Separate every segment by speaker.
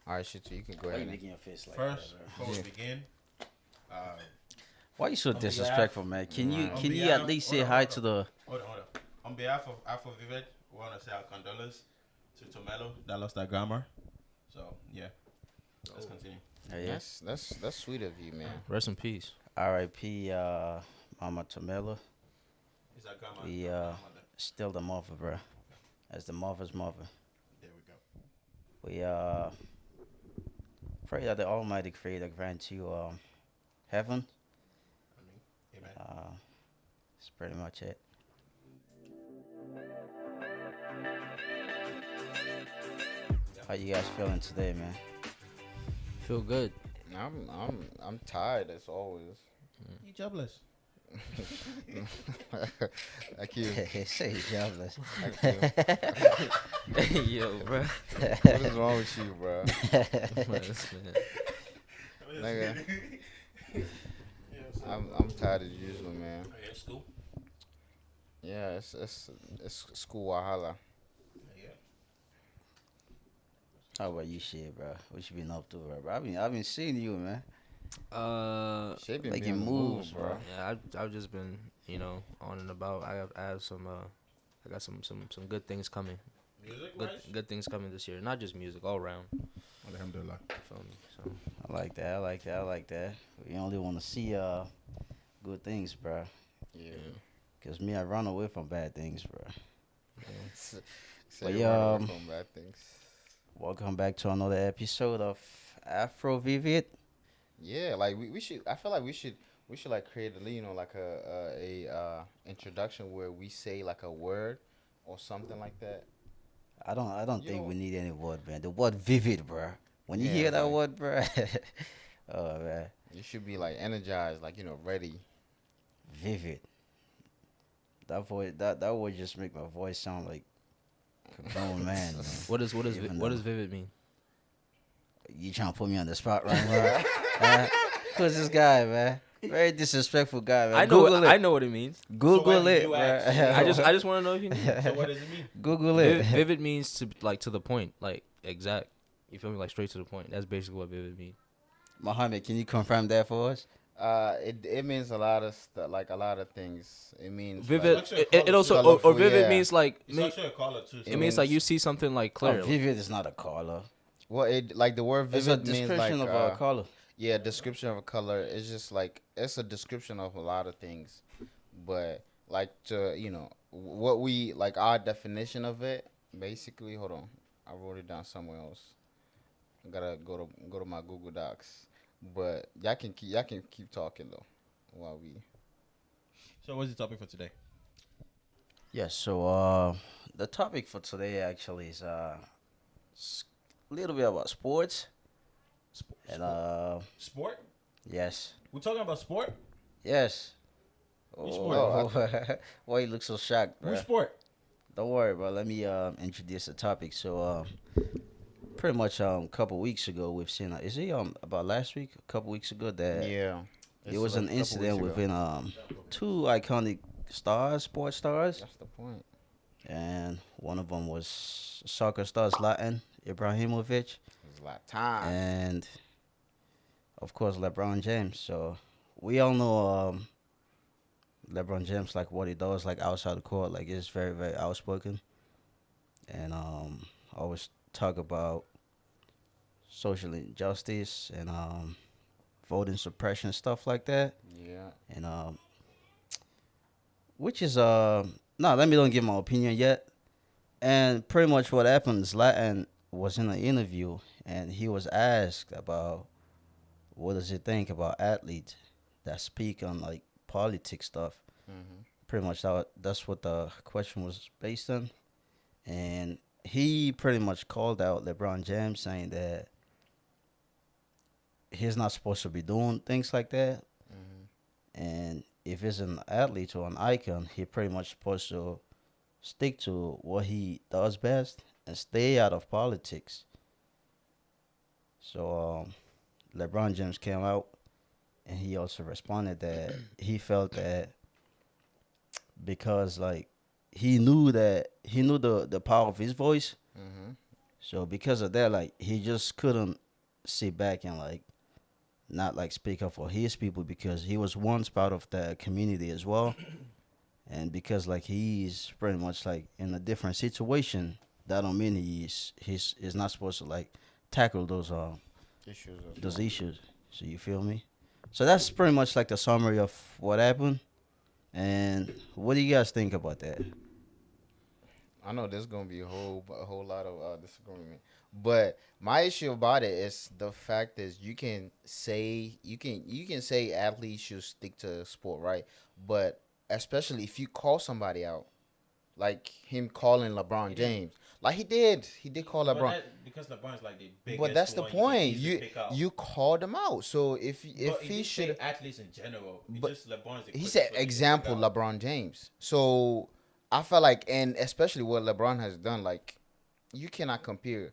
Speaker 1: All right, shit. So you can go
Speaker 2: Why you
Speaker 1: ahead.
Speaker 2: making your face like
Speaker 3: First,
Speaker 2: that,
Speaker 3: before we begin, uh,
Speaker 2: Why you so
Speaker 3: on behalf-
Speaker 2: disrespectful, man? Can you
Speaker 3: on
Speaker 2: can you
Speaker 3: behalf-
Speaker 2: at least
Speaker 3: hold
Speaker 2: say
Speaker 3: on,
Speaker 2: hi
Speaker 3: hold
Speaker 2: to
Speaker 3: on.
Speaker 2: the?
Speaker 3: Hold on. On behalf of AfroVivid, we want to say our condolences to Tomelo that lost that grammar. So yeah, let's continue.
Speaker 2: Yes.
Speaker 1: That's sweet of you, man.
Speaker 4: Rest in peace.
Speaker 2: R.I.P. Mama Tamela.
Speaker 3: Is that grandma?
Speaker 2: We still the mother, bro. As the mother's mother.
Speaker 3: There we go.
Speaker 2: We pray that the Almighty Creator grant you heaven.
Speaker 3: Amen.
Speaker 2: That's pretty much it. How you guys feeling today, man?
Speaker 4: Feel good.
Speaker 1: I'm tired as always.
Speaker 3: You jobless.
Speaker 1: Thank you.
Speaker 2: Say jobless.
Speaker 1: Thank you.
Speaker 4: Hey, yo, bro.
Speaker 1: What is wrong with you, bro? Nigga, I'm tired as usual, man.
Speaker 3: Oh, yeah, school.
Speaker 1: Yeah, it's school wahala.
Speaker 3: Yeah.
Speaker 2: How about you, shit, bro? What you been up to, bro? I've been seeing you, man.
Speaker 1: Shit been
Speaker 2: Making
Speaker 1: being
Speaker 2: moves,
Speaker 1: moved,
Speaker 2: bro.
Speaker 4: Yeah, I've just been, on and about. I have some I got some good things coming.
Speaker 3: Music
Speaker 4: Good
Speaker 3: wise?
Speaker 4: good things coming this year. Not just music, all around.
Speaker 3: Alhamdulillah.
Speaker 4: You feel me? So
Speaker 2: I like that. We only want to see good things, bro.
Speaker 1: Yeah.
Speaker 2: Cause me, I run away from bad things, bro.
Speaker 1: Say
Speaker 2: But
Speaker 1: you
Speaker 2: yeah,
Speaker 1: run away from bad things.
Speaker 2: Welcome back to another episode of AfroVivid.
Speaker 1: Yeah, like we should. I feel like we should like create like a introduction where we say like a word or something like that.
Speaker 2: I don't
Speaker 1: You
Speaker 2: think
Speaker 1: know-
Speaker 2: we need any word, man. The word vivid, bro. When you
Speaker 1: Yeah,
Speaker 2: hear that
Speaker 1: like-
Speaker 2: word, bro. Oh man,
Speaker 1: You should be like energized, like ready.
Speaker 2: vivid. That voice, that word just make my voice sound like a grown man. Man.
Speaker 4: what does
Speaker 2: Even
Speaker 4: what
Speaker 2: though-
Speaker 4: does vivid mean?
Speaker 2: You trying to put me on the spot right now? Who's this guy, man? Very disrespectful guy, man.
Speaker 4: I know what it means.
Speaker 2: Google
Speaker 3: So wait,
Speaker 2: it,
Speaker 3: you
Speaker 2: bro.
Speaker 3: ask-
Speaker 4: I just want to know if you know.
Speaker 3: So what does it mean?
Speaker 2: Google it.
Speaker 4: Vivid means to the point, like exact. You feel me? Like straight to the point. That's basically what vivid means.
Speaker 2: Mohammed, can you confirm that for us?
Speaker 1: It means a lot of stuff, like a lot of things. It means
Speaker 4: Vivid.
Speaker 3: actually a
Speaker 4: It
Speaker 3: color
Speaker 4: also
Speaker 1: too.
Speaker 4: or vivid
Speaker 1: Yeah.
Speaker 4: means like
Speaker 3: It's actually a caller too.
Speaker 4: it means like you see something like clear.
Speaker 2: Oh, vivid is not a color.
Speaker 1: well, it like the word
Speaker 2: It's a
Speaker 1: vivid means
Speaker 2: description
Speaker 1: like
Speaker 2: of a color.
Speaker 1: yeah, description of a color. It's just like it's a description of a lot of things, but like to what we like our definition of it. Basically, hold on, I wrote it down somewhere else. I gotta go to my Google Docs, but y'all can keep talking though while we.
Speaker 3: So what's the topic for today?
Speaker 2: Yes, so the topic for today actually is a little bit about sports. And
Speaker 3: Sport?
Speaker 2: yes.
Speaker 3: We're talking about sport?
Speaker 2: Yes.
Speaker 3: Which sport?
Speaker 2: Why you look so shocked, bro?
Speaker 3: Which sport?
Speaker 2: Don't worry, bro. Let me introduce the topic. So pretty much a couple weeks ago we've seen is it about last week, a couple weeks ago that
Speaker 1: Yeah,
Speaker 2: there was an incident within two iconic stars, sports stars,
Speaker 1: That's the point.
Speaker 2: and one of them was soccer star Zlatan Ibrahimovic,
Speaker 1: There's a lot of time.
Speaker 2: and of course LeBron James. So we all know LeBron James, like what he does, like outside the court, like is very very outspoken, and always talk about social injustice and voting suppression, stuff like that.
Speaker 1: Yeah.
Speaker 2: And which is no, let me don't give my opinion yet. And pretty much what happened is Latin was in an interview and he was asked about what does he think about athletes that speak on like politics stuff.
Speaker 1: Mm-hmm.
Speaker 2: Pretty much that's what the question was based on. And he pretty much called out LeBron James saying that he's not supposed to be doing things like that.
Speaker 1: Mm-hmm.
Speaker 2: And if he's an athlete or an icon, he pretty much supposed to stick to what he does best and stay out of politics. So LeBron James came out and he also responded that he felt that because like he knew the power of his voice,
Speaker 1: Mm-hmm.
Speaker 2: So because of that, like he just couldn't sit back and like not like speak up for his people because he was once part of the community as well. And because like he's pretty much like in a different situation, that don't mean he's is not supposed to like tackle
Speaker 1: Issues as
Speaker 2: those
Speaker 1: well.
Speaker 2: issues. So you feel me? So that's pretty much like the summary of what happened. And what do you guys think about that?
Speaker 1: I know there's gonna be a whole lot of disagreement, but my issue about it is the fact is you can say athletes should stick to sport, right? But especially if you call somebody out, like him calling LeBron
Speaker 3: He did.
Speaker 1: James, like he did call
Speaker 3: But
Speaker 1: LeBron.
Speaker 3: because LeBron's like the biggest
Speaker 1: But that's the
Speaker 3: one you can
Speaker 1: point.
Speaker 3: easily
Speaker 1: You
Speaker 3: pick out.
Speaker 1: you called him out. So if
Speaker 3: But
Speaker 1: he
Speaker 3: did say
Speaker 1: should,
Speaker 3: athletes in general. It's
Speaker 1: but
Speaker 3: just LeBron's the
Speaker 1: he
Speaker 3: quickest
Speaker 1: said
Speaker 3: one you can pick
Speaker 1: example
Speaker 3: out.
Speaker 1: LeBron James. So I felt like, and especially what LeBron has done, like you cannot compare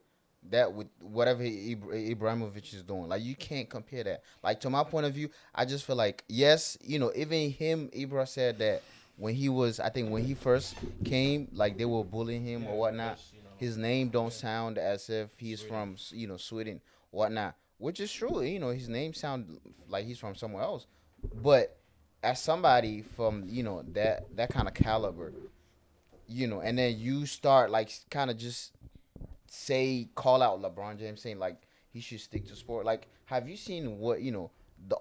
Speaker 1: that with whatever Ibrahimovic is doing. Like you can't compare that. Like to my point of view, I just feel like yes, even him, Ibra said that when he was, I think when he first came, like they were bullying him or whatnot.
Speaker 3: because,
Speaker 1: His name don't sound as if he's
Speaker 3: Sweden.
Speaker 1: from Sweden, whatnot, which is true. His name sound like he's from somewhere else, but as somebody from that kind of caliber, and then you start like kind of just call out LeBron James saying like he should stick to sport. Like, have you seen what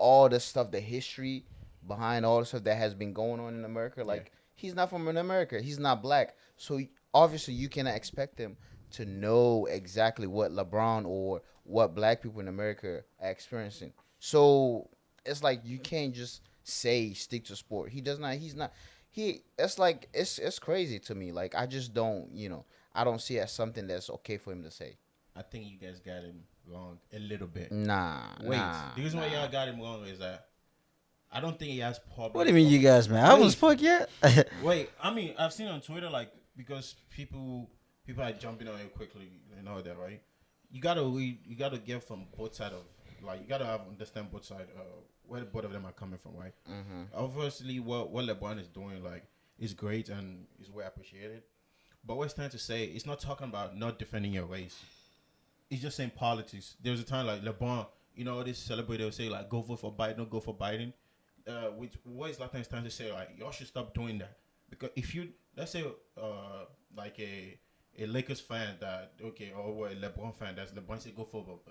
Speaker 1: all the stuff, the history behind all the stuff that has been going on in America? Like, he's not from America. He's not black. So obviously you cannot expect him to know exactly what LeBron or what black people in America are experiencing. So it's like you can't just say stick to sport. He does not. He's not. It's like it's crazy to me. Like I just don't. I don't see it as something that's okay for him to say.
Speaker 3: I think you guys got him wrong a little bit.
Speaker 1: Nah.
Speaker 3: Wait,
Speaker 1: nah,
Speaker 3: the reason why
Speaker 1: nah.
Speaker 3: y'all got him wrong is that I don't think he has public.
Speaker 2: What do you mean, you guys, man? I haven't spoke yet.
Speaker 3: Wait, I mean, I've seen on Twitter like because people are jumping on it quickly and all that, right? You gotta read, you gotta get from both sides of like you gotta understand both sides where both of them are coming from, right?
Speaker 1: Mm-hmm.
Speaker 3: Obviously, what LeBron is doing like is great and is well appreciated. But what it's trying to say, it's not talking about not defending your race. It's just saying politics. There's a time like LeBron, all this celebrity will say like go vote for Biden, don't go for Biden. Which what is Zlatan is trying to say like y'all should stop doing that because if you let's say like a Lakers fan that or a LeBron fan that's LeBron say go vote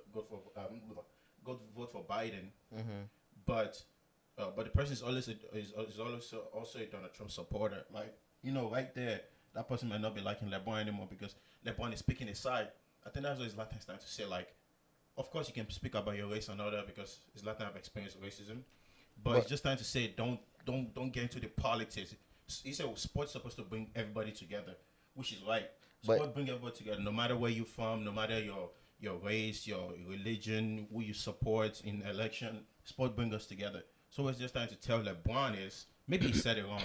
Speaker 3: for Biden,
Speaker 1: Mm-hmm.
Speaker 3: but the person is also a Donald Trump supporter. Like right there, that person might not be liking LeBron anymore because LeBron is picking his side. I think that's what Zlatan is trying to say. Like, of course you can speak about your race and all that because Zlatan have experienced racism. But it's just trying to say don't get into the politics. He said sports supposed to bring everybody together, which is right. Sport bring everybody together, no matter where you're from, no matter your race, your religion, who you support in election. Sport bring us together. So it's just trying to tell LeBron is maybe he said it wrong,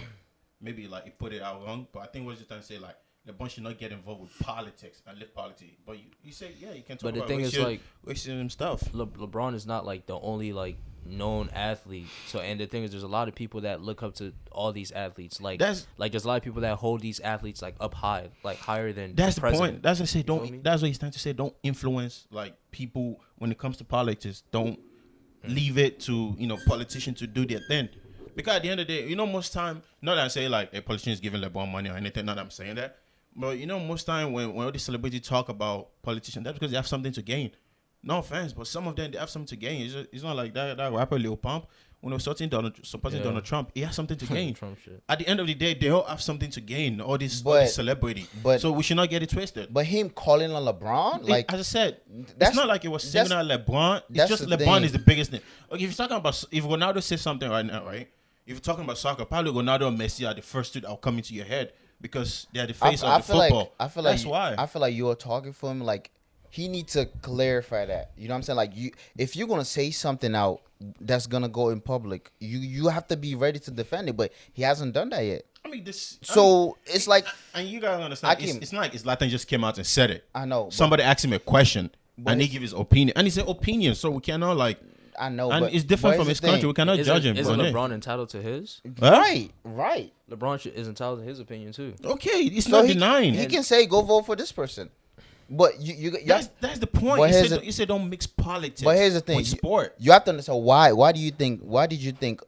Speaker 3: maybe like he put it out wrong. But I think we're just trying to say like LeBron should not get involved with politics and live politics. But you say you can talk
Speaker 4: But the
Speaker 3: about
Speaker 4: thing is, like,
Speaker 3: racism stuff.
Speaker 4: LeBron is not like the only like known athlete. So and the thing is, there's a lot of people that look up to all these athletes. Like there's a lot of people that hold these athletes like up high, like higher than.
Speaker 3: That's the
Speaker 4: president.
Speaker 3: point. That's what I say.
Speaker 4: You know what I
Speaker 3: Don't.
Speaker 4: mean?
Speaker 3: That's what he's trying to say. Don't influence like people when it comes to politics. Don't leave it to politicians to do their thing. Because at the end of the day, most time, not that I say like a politician is giving LeBron money or anything. Not that I'm saying that, but most time when all these celebrities talk about politicians, that's because they have something to gain. No offense, but some of them they have something to gain. It's not like that rapper Lil Pump when he was supporting Donald Trump, he has something to gain.
Speaker 4: Trump shit.
Speaker 3: At the end of the day, they all have something to gain. All this celebrity.
Speaker 1: but-
Speaker 3: So we should not get it twisted.
Speaker 1: But him calling on LeBron, like
Speaker 3: as I said,
Speaker 1: that's-
Speaker 3: it's not like it was singing out LeBron. It's
Speaker 1: that's
Speaker 3: just
Speaker 1: the
Speaker 3: LeBron
Speaker 1: thing.
Speaker 3: is the biggest thing. Okay, if you're talking about if Ronaldo says something right now, right? If you're talking about soccer, probably Ronaldo and Messi are the first two that will come into your head because they are the face of the football.
Speaker 1: I feel
Speaker 3: That's
Speaker 1: like
Speaker 3: why.
Speaker 1: I feel like you're talking for him. Like he needs to clarify that. You know what I'm saying? Like if you're gonna say something out that's gonna go in public, you have to be ready to defend it. But he hasn't done that yet.
Speaker 3: I mean, this.
Speaker 1: So it's like
Speaker 3: And you gotta understand, it's not like Zlatan just came out and said it.
Speaker 1: I know but-
Speaker 3: Somebody asked him a question
Speaker 1: But
Speaker 3: and he give his opinion, and he said opinion. So we cannot like.
Speaker 1: I know,
Speaker 3: And
Speaker 1: but
Speaker 3: it's different
Speaker 1: but
Speaker 3: from
Speaker 1: here's
Speaker 3: his
Speaker 1: the thing.
Speaker 3: country. We cannot judge him.
Speaker 4: Isn't
Speaker 3: bro.
Speaker 4: LeBron entitled to his?
Speaker 1: Right.
Speaker 4: LeBron is entitled to his opinion too.
Speaker 3: Okay, it's
Speaker 1: So
Speaker 3: not denying.
Speaker 1: he can say go vote for this person. But you
Speaker 3: that's the point. You said don't mix politics.
Speaker 1: But here's the thing:
Speaker 3: with sport.
Speaker 1: You have to understand why. Why did you think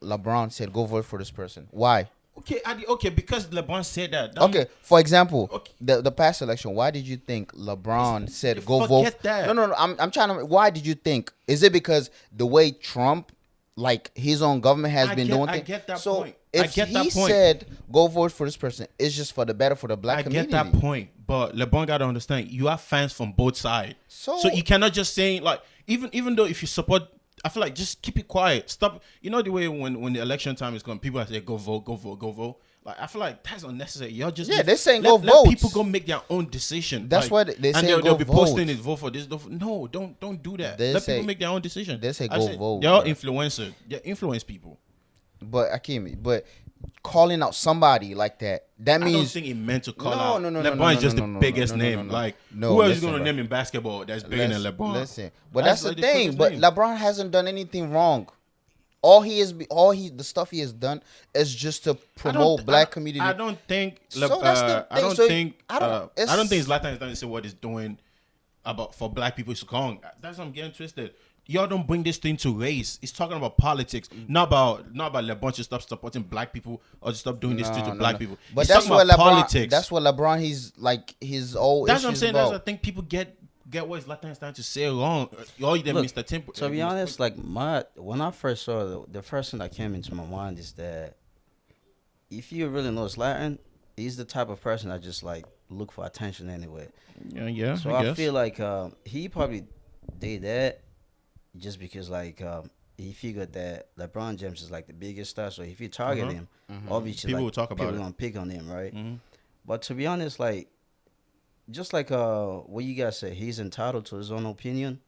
Speaker 1: LeBron said go vote for this person? Why?
Speaker 3: Okay, because LeBron said that.
Speaker 1: Okay, for example, the past election. Why did you think LeBron said go vote?
Speaker 3: That.
Speaker 1: No. I'm trying to. Why did you think? Is it because the way Trump, like his own government, has been doing things?
Speaker 3: I get that
Speaker 1: so
Speaker 3: point.
Speaker 1: If he said go vote for this person, it's just for the better for the black community.
Speaker 3: I get that point, but LeBron got to understand you have fans from both sides, so you cannot just say like even though if you support. I feel like just keep it quiet. Stop. You know the way when the election time is coming, people are saying go vote. Like I feel like that's unnecessary. Y'all just
Speaker 1: they're saying
Speaker 3: let
Speaker 1: vote.
Speaker 3: People go make their own decision.
Speaker 1: That's why they say go vote.
Speaker 3: They'll be posting it. Vote for this. No, don't do that. Let people make their own decision.
Speaker 1: They say go vote.
Speaker 3: They're all influencers. They influence people.
Speaker 1: But calling out somebody like that means
Speaker 3: I don't think it meant to call out.
Speaker 1: No.
Speaker 3: LeBron is just the biggest name. Like who else is gonna name in basketball that's bigger than LeBron?
Speaker 1: Listen, but that's the thing. But LeBron hasn't done anything wrong. The stuff he has done is just to promote black community.
Speaker 3: I don't think.
Speaker 1: I don't think
Speaker 3: Zlatan is done to say what he's doing for black people is wrong. That's what I'm getting twisted. Y'all don't bring this thing to race. It's talking about politics, not about LeBron to stop supporting black people or to stop doing this to black people.
Speaker 1: But that's what LeBron. Politics. That's what LeBron. He's like his old.
Speaker 3: That's what I'm saying. That's what I think people get what Zlatan is trying to say wrong. All you did, Mr. Temple.
Speaker 2: To be honest, like when I first saw the first thing that came into my mind is that if you really know Zlatan, he's the type of person that just like look for attention anyway.
Speaker 3: Yeah.
Speaker 2: So I feel like he probably did that. Just because, like, he figured that LeBron James is like the biggest star, so if you target him, obviously
Speaker 3: people will talk about
Speaker 2: people gonna pick on him, right?
Speaker 3: Mm-hmm.
Speaker 2: But to be honest, like, just like what you guys say, he's entitled to his own opinion.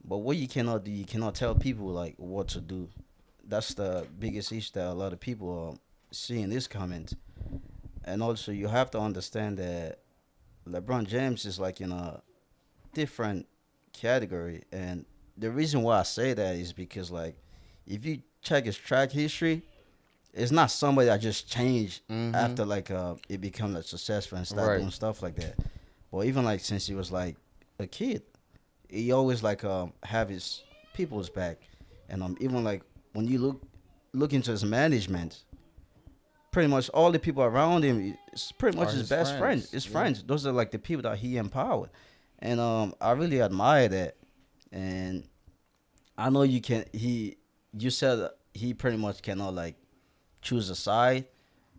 Speaker 2: But what you cannot do, you cannot tell people like what to do. That's the biggest issue that a lot of people see in this comment. And also, you have to understand that LeBron James is like in a different category, and the reason why I say that is because, like, if you check his track history, it's not somebody that just changed after, like, it become like successful and start doing stuff like that. But even, like, since he was, like, a kid, he always, like, have his people's back. And even, like, when you look into his management, pretty much all the people around him is pretty much his best friends. His friends. Those are, like, the people that he empowered. And I really admire that. And I know you said he pretty much cannot like choose a side,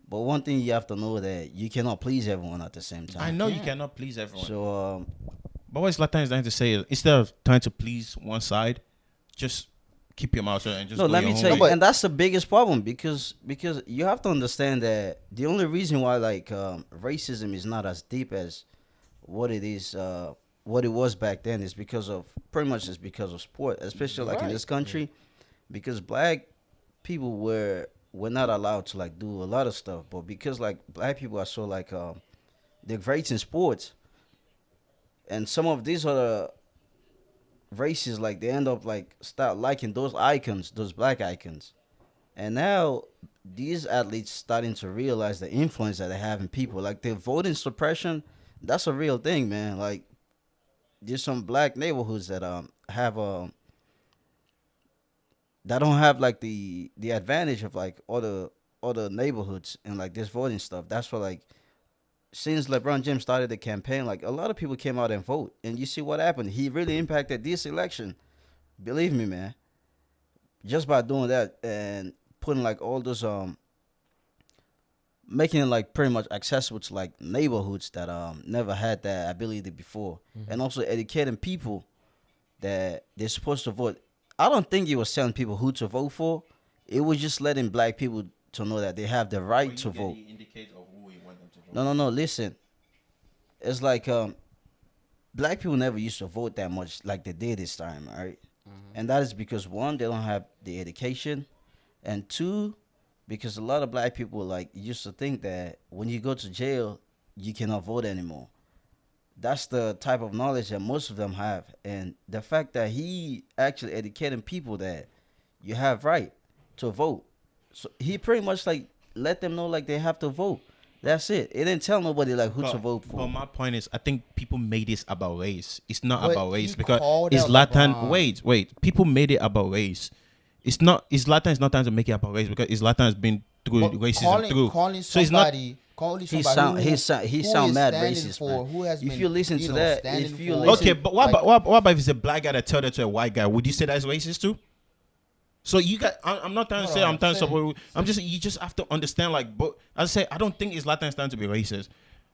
Speaker 2: but one thing you have to know that you cannot please everyone at the same time.
Speaker 3: I know you cannot please everyone.
Speaker 2: So,
Speaker 3: but what Zlatan is trying to say is instead of trying to please one side, just keep your mouth shut and just
Speaker 2: no. Let me tell you, and that's the biggest problem because you have to understand that the only reason why like racism is not as deep as what it is. What it was back then is because of sport, especially like in this country, because black people were not allowed to like do a lot of stuff, but because like black people are so like they're great in sports, and some of these other races like they end up like start liking those icons, those black icons, and now these athletes starting to realize the influence that they have in people, like the voting suppression. That's a real thing, man. Like. There's some black neighborhoods that have that don't have like the advantage of like other neighborhoods and like this voting stuff. That's why like since LeBron James started the campaign, like a lot of people came out and vote, and you see what happened. He really impacted this election. Believe me, man. Just by doing that and putting like all those making it like pretty much accessible to like neighborhoods that never had that ability before, and also educating people that they're supposed to vote. I don't think he was telling people who to vote for. It was just letting black people to know that they have the right to vote. No. Listen, it's like black people never used to vote that much like they did this time, right? And that is because one, they don't have the education, and two, because a lot of black people like used to think that when you go to jail, you cannot vote anymore. That's the type of knowledge that most of them have. And the fact that he actually educating people that you have right to vote. So he pretty much like let them know like they have to vote. That's it. It didn't tell nobody like who to vote
Speaker 3: But
Speaker 2: for.
Speaker 3: my point is, I think people made this about race. It's not
Speaker 1: But
Speaker 3: about race
Speaker 1: he
Speaker 3: because
Speaker 1: called
Speaker 3: it's
Speaker 1: out
Speaker 3: Zlatan.
Speaker 1: LeBron.
Speaker 3: Wait. People made it about race. It's not. It's Zlatan is not trying to make it about race because Zlatan has been through
Speaker 1: But
Speaker 3: racism through.
Speaker 1: calling
Speaker 3: So it's not.
Speaker 1: somebody, calling
Speaker 2: He
Speaker 1: somebody
Speaker 2: sound
Speaker 1: who
Speaker 2: sound
Speaker 1: is
Speaker 2: mad
Speaker 1: standing
Speaker 2: racist,
Speaker 1: for,
Speaker 2: man.
Speaker 1: who has
Speaker 2: If
Speaker 1: been,
Speaker 2: you listen to that,
Speaker 1: standing
Speaker 2: if you
Speaker 1: for-
Speaker 2: listen-
Speaker 3: Okay, but what
Speaker 1: like-
Speaker 3: about if it's a black guy that tell that to a white guy? Would you say that's racist too? So you got. I'm not trying to say. I'm trying to support. I'm just. You just have to understand. Like, but I say I don't think it's Zlatan trying to be racist.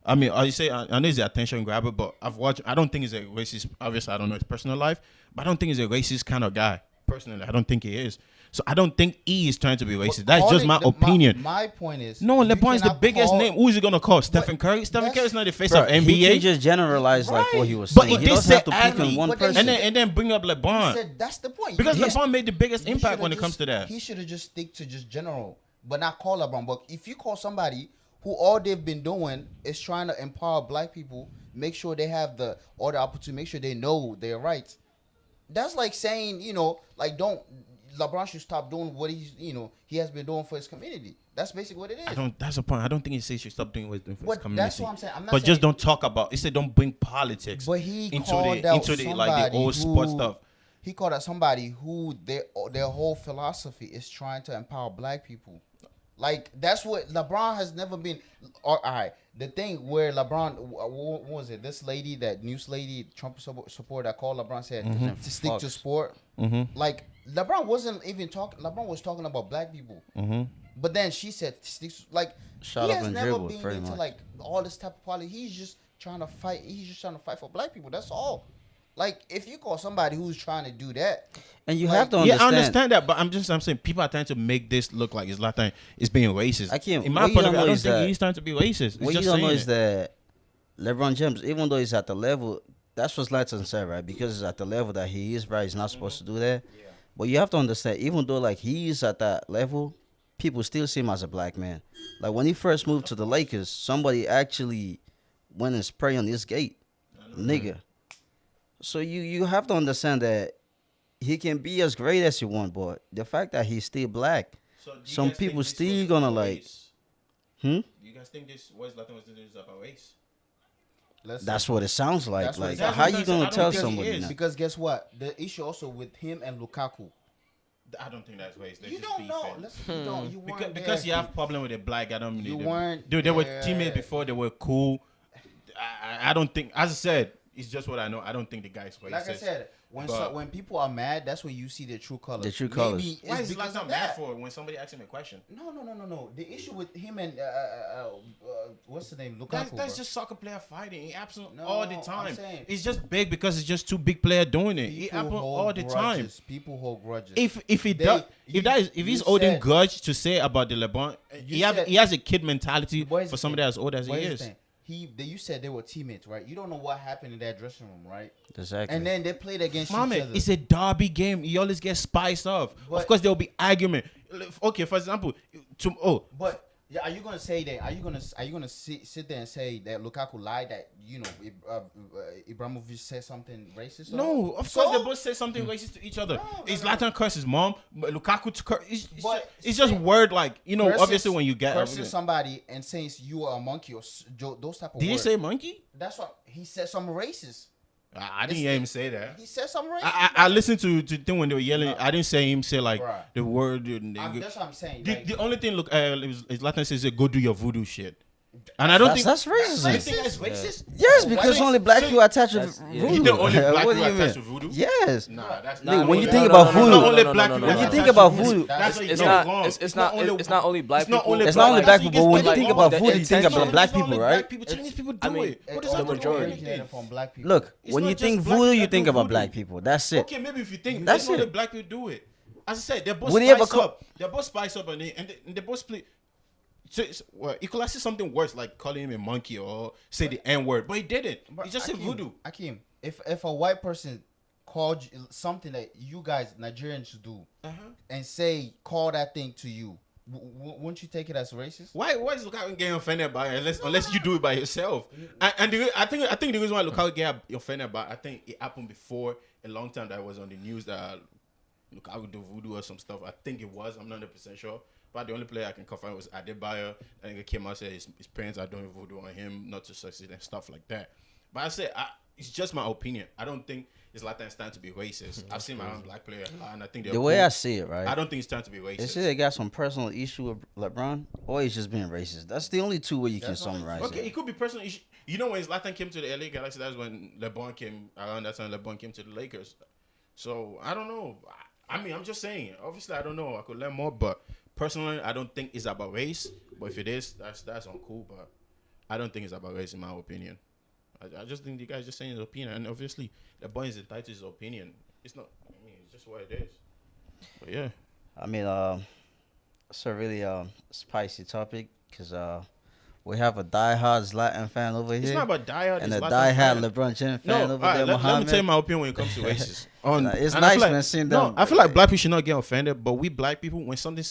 Speaker 3: I mean, I say I know it's the attention grabber, but I've watched. I don't think he's a racist. Obviously, I don't know his personal life, but I don't think he's a racist kind of guy. Personally, I don't think he is. So I don't think he is trying to be racist. That's just my opinion.
Speaker 1: My point is,
Speaker 3: No,
Speaker 1: you
Speaker 3: LeBron is the
Speaker 1: cannot
Speaker 3: biggest
Speaker 1: call-
Speaker 3: name. Who is he gonna call? Stephen Curry? Stephen
Speaker 1: that's-
Speaker 3: Curry is not the face
Speaker 2: Bro,
Speaker 3: of
Speaker 2: he
Speaker 3: NBA.
Speaker 2: can just generalize like what he was
Speaker 3: But
Speaker 2: saying.
Speaker 3: he
Speaker 2: He
Speaker 3: did
Speaker 2: doesn't
Speaker 3: say
Speaker 2: have to pick on
Speaker 3: athlete,
Speaker 2: one
Speaker 1: but they
Speaker 2: person.
Speaker 3: and then bring up
Speaker 1: He
Speaker 3: LeBron
Speaker 1: said that's the point.
Speaker 3: because
Speaker 1: He-
Speaker 3: LeBron made the biggest
Speaker 1: he
Speaker 3: impact
Speaker 1: should've
Speaker 3: when it
Speaker 1: just-
Speaker 3: comes to that.
Speaker 1: He should have just stick to just general, but not call LeBron. But if you call somebody who all they've been doing is trying to empower black people, make sure they have all the opportunity, make sure they know their rights. That's like saying, like don't LeBron should stop doing what he has been doing for his community. That's basically what it is.
Speaker 3: That's the point. I don't think he says you should stop doing what he's doing for his
Speaker 1: But
Speaker 3: community.
Speaker 1: that's what I'm saying. I'm not
Speaker 3: but just
Speaker 1: saying-
Speaker 3: don't talk about. He said don't bring politics
Speaker 1: But he
Speaker 3: into
Speaker 1: called
Speaker 3: the
Speaker 1: out
Speaker 3: into the like the
Speaker 1: somebody
Speaker 3: old sports
Speaker 1: who-
Speaker 3: stuff.
Speaker 1: He called out somebody who their whole philosophy is trying to empower black people. Like that's what LeBron has never been. All right, the thing where LeBron, what was it? This lady, that news lady, Trump supporter that called LeBron said to stick to sport. Like LeBron wasn't even talking. LeBron was talking about black people. But then she said stick. Like
Speaker 2: Shut
Speaker 1: he
Speaker 2: up
Speaker 1: has
Speaker 2: and
Speaker 1: never
Speaker 2: dribble,
Speaker 1: been
Speaker 2: pretty
Speaker 1: into
Speaker 2: much.
Speaker 1: like all this type of politics. He's just trying to fight. He's just trying to fight for black people. That's all. Like if you call somebody who's trying to do that,
Speaker 2: And you
Speaker 1: like-
Speaker 2: have to
Speaker 3: Yeah,
Speaker 2: understand.
Speaker 3: I understand that, but I'm saying people are trying to make this look like it's Zlatan is being racist.
Speaker 2: I can't-
Speaker 3: In my
Speaker 2: what you
Speaker 3: point of
Speaker 2: don't
Speaker 3: view, I
Speaker 2: know
Speaker 3: don't
Speaker 2: is
Speaker 3: think
Speaker 2: that-
Speaker 3: he's trying to be racist. It's
Speaker 2: What you
Speaker 3: just
Speaker 2: don't know
Speaker 3: saying
Speaker 2: is
Speaker 3: it.
Speaker 2: that LeBron James, even though he's at the level, that's what Zlatan said, right? Because he's at the level that he is, right? He's not supposed to do that. But you have to understand, even though like he's at that level, people still see him as a black man. Like when he first moved to the Lakers, somebody actually went and sprayed on his gate, nigga. So you have to understand that he can be as great as you want, but the fact that he's still black,
Speaker 3: So do you
Speaker 2: some
Speaker 3: guys think
Speaker 2: people
Speaker 3: this
Speaker 2: still
Speaker 3: was
Speaker 2: gonna
Speaker 3: about
Speaker 2: like,
Speaker 3: race?
Speaker 2: hmm?
Speaker 3: Do you guys think this what Zlatan was doing is about race?
Speaker 2: That's what it sounds like.
Speaker 1: That's what
Speaker 2: Like,
Speaker 1: it sounds
Speaker 2: how
Speaker 3: like.
Speaker 2: you
Speaker 3: I
Speaker 2: gonna
Speaker 3: don't
Speaker 2: tell
Speaker 3: think it
Speaker 2: somebody
Speaker 3: is.
Speaker 2: now?
Speaker 1: because guess what? The issue also with him and Lukaku.
Speaker 3: I don't think that's race. They're
Speaker 1: You
Speaker 3: just
Speaker 1: don't know.
Speaker 3: beefing.
Speaker 1: Listen, you don't. You weren't
Speaker 3: Because
Speaker 1: there.
Speaker 3: you have problem with a black guy, don't mean
Speaker 1: You
Speaker 3: they-
Speaker 1: weren't
Speaker 3: Dude, they were
Speaker 1: there.
Speaker 3: teammates before. They were cool. I don't think. As I said, it's just what I know. I don't think the guy's racist.
Speaker 1: Like I said,
Speaker 3: But-
Speaker 1: when people are mad, that's when you see their true colors.
Speaker 2: The true colours.
Speaker 1: Maybe
Speaker 3: Why
Speaker 1: it's
Speaker 3: is
Speaker 1: because
Speaker 3: Zlatan
Speaker 1: of
Speaker 3: mad
Speaker 1: that.
Speaker 3: for when somebody asks him a question?
Speaker 1: No. The issue with him and what's the name? Lukaku.
Speaker 3: That's
Speaker 1: bro.
Speaker 3: just soccer player fighting. It happens
Speaker 1: No,
Speaker 3: all the
Speaker 1: I'm
Speaker 3: time.
Speaker 1: saying-
Speaker 3: It's just big because it's just two big players doing it. It
Speaker 1: People
Speaker 3: happens
Speaker 1: hold
Speaker 3: all the time.
Speaker 1: grudges. People hold grudges.
Speaker 3: If he
Speaker 1: They-
Speaker 3: does,
Speaker 1: you-
Speaker 3: if
Speaker 1: you
Speaker 3: he's holding
Speaker 1: said-
Speaker 3: grudge to say about the LeBron,
Speaker 1: You
Speaker 3: he
Speaker 1: said-
Speaker 3: has a kid mentality
Speaker 1: But here's
Speaker 3: for
Speaker 1: the
Speaker 3: somebody
Speaker 1: thing.
Speaker 3: as old as he
Speaker 1: But here's
Speaker 3: is.
Speaker 1: the thing. You said they were teammates, right? You don't know what happened in that dressing room, right?
Speaker 2: Exactly.
Speaker 1: And then they played against each
Speaker 3: Mama,
Speaker 1: other.
Speaker 3: it's a derby game. You always get spiced up.
Speaker 1: But-
Speaker 3: Of course, there will be argument. Okay, for example,
Speaker 1: But yeah, are you gonna say that? Are you gonna sit there and say that Lukaku lied, that Ibrahimovic said something racist?
Speaker 3: no, of
Speaker 1: So?
Speaker 3: course they both say something racist to each other.
Speaker 1: No,
Speaker 3: Is
Speaker 1: no.
Speaker 3: Zlatan curse his mom? But Lukaku to curse.
Speaker 1: But
Speaker 3: It's just word like
Speaker 1: Curses-
Speaker 3: obviously when you get.
Speaker 1: cursing somebody and saying you are a monkey or those type of
Speaker 3: Did he
Speaker 1: words.
Speaker 3: say monkey?
Speaker 1: That's what he said. Some racist.
Speaker 3: I didn't hear him say that.
Speaker 1: He said some racist.
Speaker 3: I listened to the thing when they were yelling.
Speaker 1: No.
Speaker 3: I didn't say him say like
Speaker 1: Bruh.
Speaker 3: the word.
Speaker 1: That's what I'm saying.
Speaker 3: The,
Speaker 1: like,
Speaker 3: the only thing Zlatan says go do your voodoo shit, and I don't think
Speaker 2: That's racist.
Speaker 3: You think that's racist.
Speaker 2: Yes, because
Speaker 3: Why-
Speaker 2: only black
Speaker 3: so-
Speaker 2: people attach with
Speaker 4: That's- yeah.
Speaker 2: voodoo.
Speaker 3: You think only black
Speaker 2: What do
Speaker 3: people
Speaker 2: you
Speaker 3: attached
Speaker 2: mean?
Speaker 3: to voodoo?
Speaker 2: Yes.
Speaker 3: Nah, that's
Speaker 2: Nigga,
Speaker 3: not
Speaker 2: when you
Speaker 3: only-
Speaker 2: think about voodoo-
Speaker 3: not only black people.
Speaker 2: When you
Speaker 3: attached
Speaker 2: think
Speaker 3: to
Speaker 2: about
Speaker 3: voodoo,
Speaker 2: voodoo-
Speaker 3: that's
Speaker 4: It's
Speaker 3: no,
Speaker 4: not.
Speaker 3: wrong.
Speaker 4: It's not only black
Speaker 3: It's not
Speaker 4: people.
Speaker 3: only
Speaker 2: It's not only
Speaker 3: black
Speaker 2: black
Speaker 3: people,
Speaker 2: people. When you
Speaker 3: like,
Speaker 2: think
Speaker 3: all
Speaker 2: about
Speaker 3: the
Speaker 2: voodoo, you think about
Speaker 3: intention.
Speaker 2: black
Speaker 3: It's not
Speaker 2: people,
Speaker 3: only
Speaker 2: right?
Speaker 3: black people, Chinese people do
Speaker 4: I mean,
Speaker 3: it. What does
Speaker 4: the
Speaker 3: that have to do with
Speaker 4: majority.
Speaker 3: anything?
Speaker 1: from black people.
Speaker 2: Look,
Speaker 3: It's
Speaker 2: when
Speaker 3: not
Speaker 2: you
Speaker 3: just
Speaker 2: think
Speaker 3: black
Speaker 2: voodoo,
Speaker 3: people
Speaker 2: you
Speaker 3: that
Speaker 2: think
Speaker 3: do
Speaker 2: about
Speaker 3: voodoo.
Speaker 2: black people. That's it.
Speaker 3: Okay, maybe if you think
Speaker 2: That's
Speaker 3: that's not
Speaker 2: it.
Speaker 3: the black people do it. As I said, they're both
Speaker 2: Would he ever
Speaker 3: spice
Speaker 2: co-
Speaker 3: up. They're both spice up and they both split. So you could say something worse like calling him a monkey or say the N word, but he didn't. He just said voodoo.
Speaker 1: Akeem, if a white person called you something that you guys Nigerians do and call that thing to you, wouldn't you take it as racist?
Speaker 3: Why is Lukaku getting offended by it unless you do it by yourself? And I think the reason why Lukaku get offended by it, I think it happened before a long time that was on the news that Lukaku do voodoo or some stuff. I think it was. I'm not 100% sure. But the only player I can confirm was Adebayo. And he came out and said his parents are doing voodoo on him not to succeed and stuff like that. But I say it's just my opinion. I don't think Zlatan is time to be racist. I've seen my own black player, and I think
Speaker 2: the way I see it, right?
Speaker 3: I don't think it's time to be racist.
Speaker 2: Is it they got some personal issue with LeBron, or he's just being racist? That's the only two way you can summarize it.
Speaker 3: Okay, it could be personal issue. You know, when Zlatan came to the LA Galaxy, that's when LeBron came. Around that time, LeBron came to the Lakers. So I don't know. I mean, I'm just saying. Obviously, I don't know. I could learn more, but personally, I don't think it's about race. But if it is, that's uncool. But I don't think it's about race, in my opinion. I just think the guy's just saying his opinion, and obviously, LeBron is entitled to his opinion. It's not. I mean, it's just what it is. But yeah.
Speaker 2: I mean, it's a really spicy topic because we have a diehard Zlatan fan over here.
Speaker 3: It's not about diehard.
Speaker 2: And a diehard LeBron James fan over there,
Speaker 3: let me tell you my opinion when it comes to races.
Speaker 2: It's nice when seeing them.
Speaker 3: I feel like black people should not get offended, but we black people, when something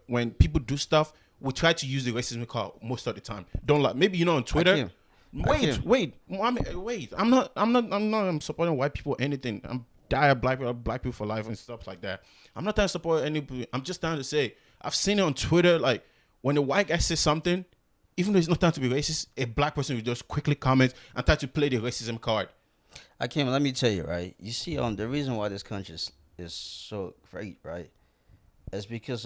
Speaker 3: when people do stuff, we try to use the racism card most of the time. Don't like maybe on Twitter. Wait. I'm not supporting white people or anything. I'm diehard black people for life and stuff like that. I'm not trying to support anybody. I'm just trying to say I've seen it on Twitter, like when a white guy says something, even though it's not time to be racist, a black person will just quickly comment and try to play the racism card.
Speaker 2: Let me tell you, right? You see, the reason why this country is so great, right? It's because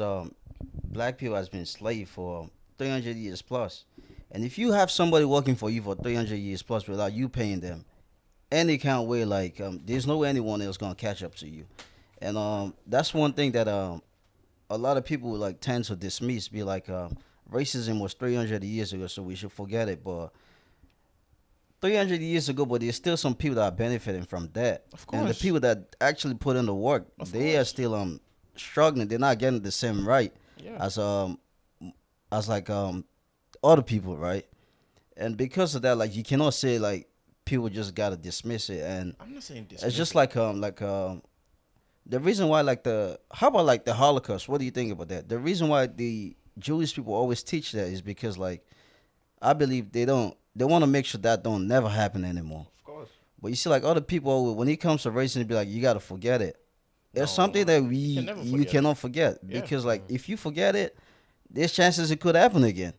Speaker 2: black people has been enslaved for 300 years plus. And if you have somebody working for you for 300 years plus without you paying them, any kind of way, like, there's no way anyone else going to catch up to you. And that's one thing that a lot of people like tend to dismiss, be like, racism was 300 years ago, so we should forget it. But 300 years ago, but there's still some people that are benefiting from that.
Speaker 3: Of course.
Speaker 2: And the people that actually put in the work, they are still struggling. They're not getting the same right as other people, right? And because of that, like, you cannot say like people just gotta dismiss it. And
Speaker 3: I'm not saying dismiss.
Speaker 2: It's just like the reason why how about like the Holocaust? What do you think about that? The reason why the Jewish people always teach that is because, like, I believe they want to make sure that don't never happen anymore.
Speaker 3: Of course.
Speaker 2: But you see, like, other people, when it comes to racism, they be like, you gotta forget it. It's something that you cannot forget because, like, if you forget it, there's chances it could happen again.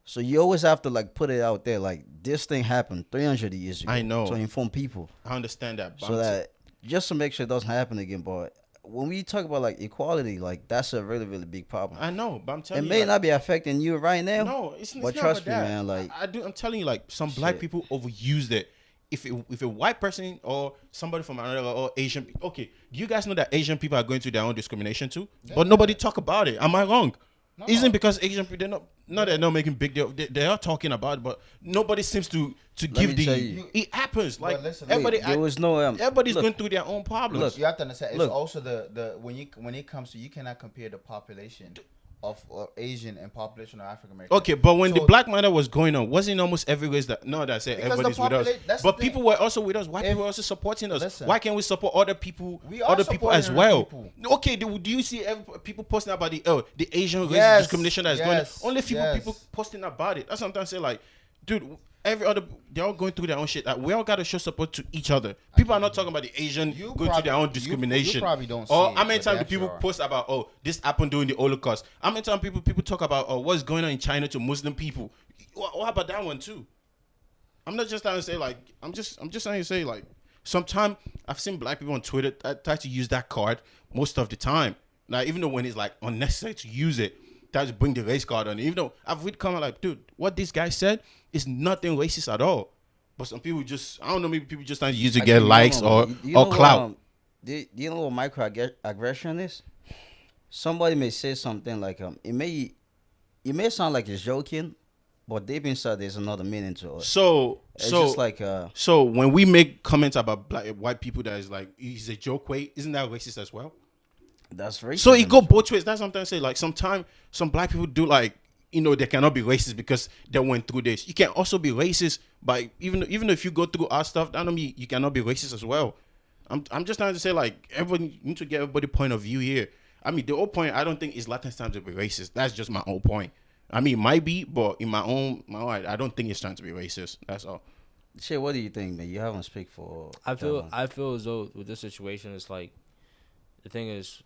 Speaker 2: So you always have to like put it out there, like, this thing happened 300 years ago.
Speaker 3: I know.
Speaker 2: To inform people.
Speaker 3: I understand that.
Speaker 2: So that just to make sure it doesn't happen again. But when we talk about like equality, like, that's a really, really big problem.
Speaker 3: I know, but I'm telling you,
Speaker 2: it may not be affecting you right now.
Speaker 3: No, it's not.
Speaker 2: But trust me,
Speaker 3: that.
Speaker 2: man. Like,
Speaker 3: I'm telling you, like, some black people overused it. If a white person or somebody from another or Asian, okay, do you guys know that Asian people are going through their own discrimination too? Yeah. But nobody talk about it. Am I wrong? No. Isn't because Asian people they're not making big deal. They are talking about it, but nobody seems to give the. It happens. Like, listen, everybody's going through their own problems.
Speaker 1: Look, you have to understand. It's also the when it comes to, you cannot compare the population of Asian and population of African American.
Speaker 3: Okay, but when the Black Matter was going on, wasn't almost every race that I said everybody's with us, but people were also with us. White people were also supporting us. Listen, why can't we support other people? Other people as well. People. Okay, do you see people posting about the Asian race discrimination that is going on? Only few people posting about it. That's what I'm trying to say. Like, dude, they're all going through their own shit. Like, we all gotta show support to each other. People are not talking about the Asian going through their own discrimination.
Speaker 1: You probably don't.
Speaker 3: Or how many times do people post about this happened during the Holocaust? How many times people talk about what's going on in China to Muslim people? What about that one too? I'm not just trying to say, like, I'm just trying to say, like, sometimes I've seen black people on Twitter try to use that card most of the time. Now, even though when it's like unnecessary to use it, try to bring the race card on it. Even though I've read comment like, dude, what this guy said is nothing racist at all. But some people just, I don't know, maybe people just trying to use it to get likes or clout.
Speaker 2: Do you know what microaggression is? Somebody may say something like, it may sound like it's joking, but deep inside there's another meaning to it.
Speaker 3: So
Speaker 2: just like
Speaker 3: so when we make comments about white people that is like, he's a joke way, isn't that racist as well?
Speaker 2: That's racist.
Speaker 3: So it go both ways. That's what I'm trying to say. Like, sometimes some black people do, like, they cannot be racist because they went through this. You can also be racist by even if you go through our stuff, that don't mean you cannot be racist as well. I'm just trying to say, like, everybody need to get everybody's point of view here. I mean, the whole point, I don't think it's Zlatan's time to be racist. That's just my own point. I mean, it might be, but in my own I don't think it's trying to be racist. That's all.
Speaker 2: Shit, what do you think, man? You haven't speak for.
Speaker 4: I feel as though with this situation, it's like, the thing is,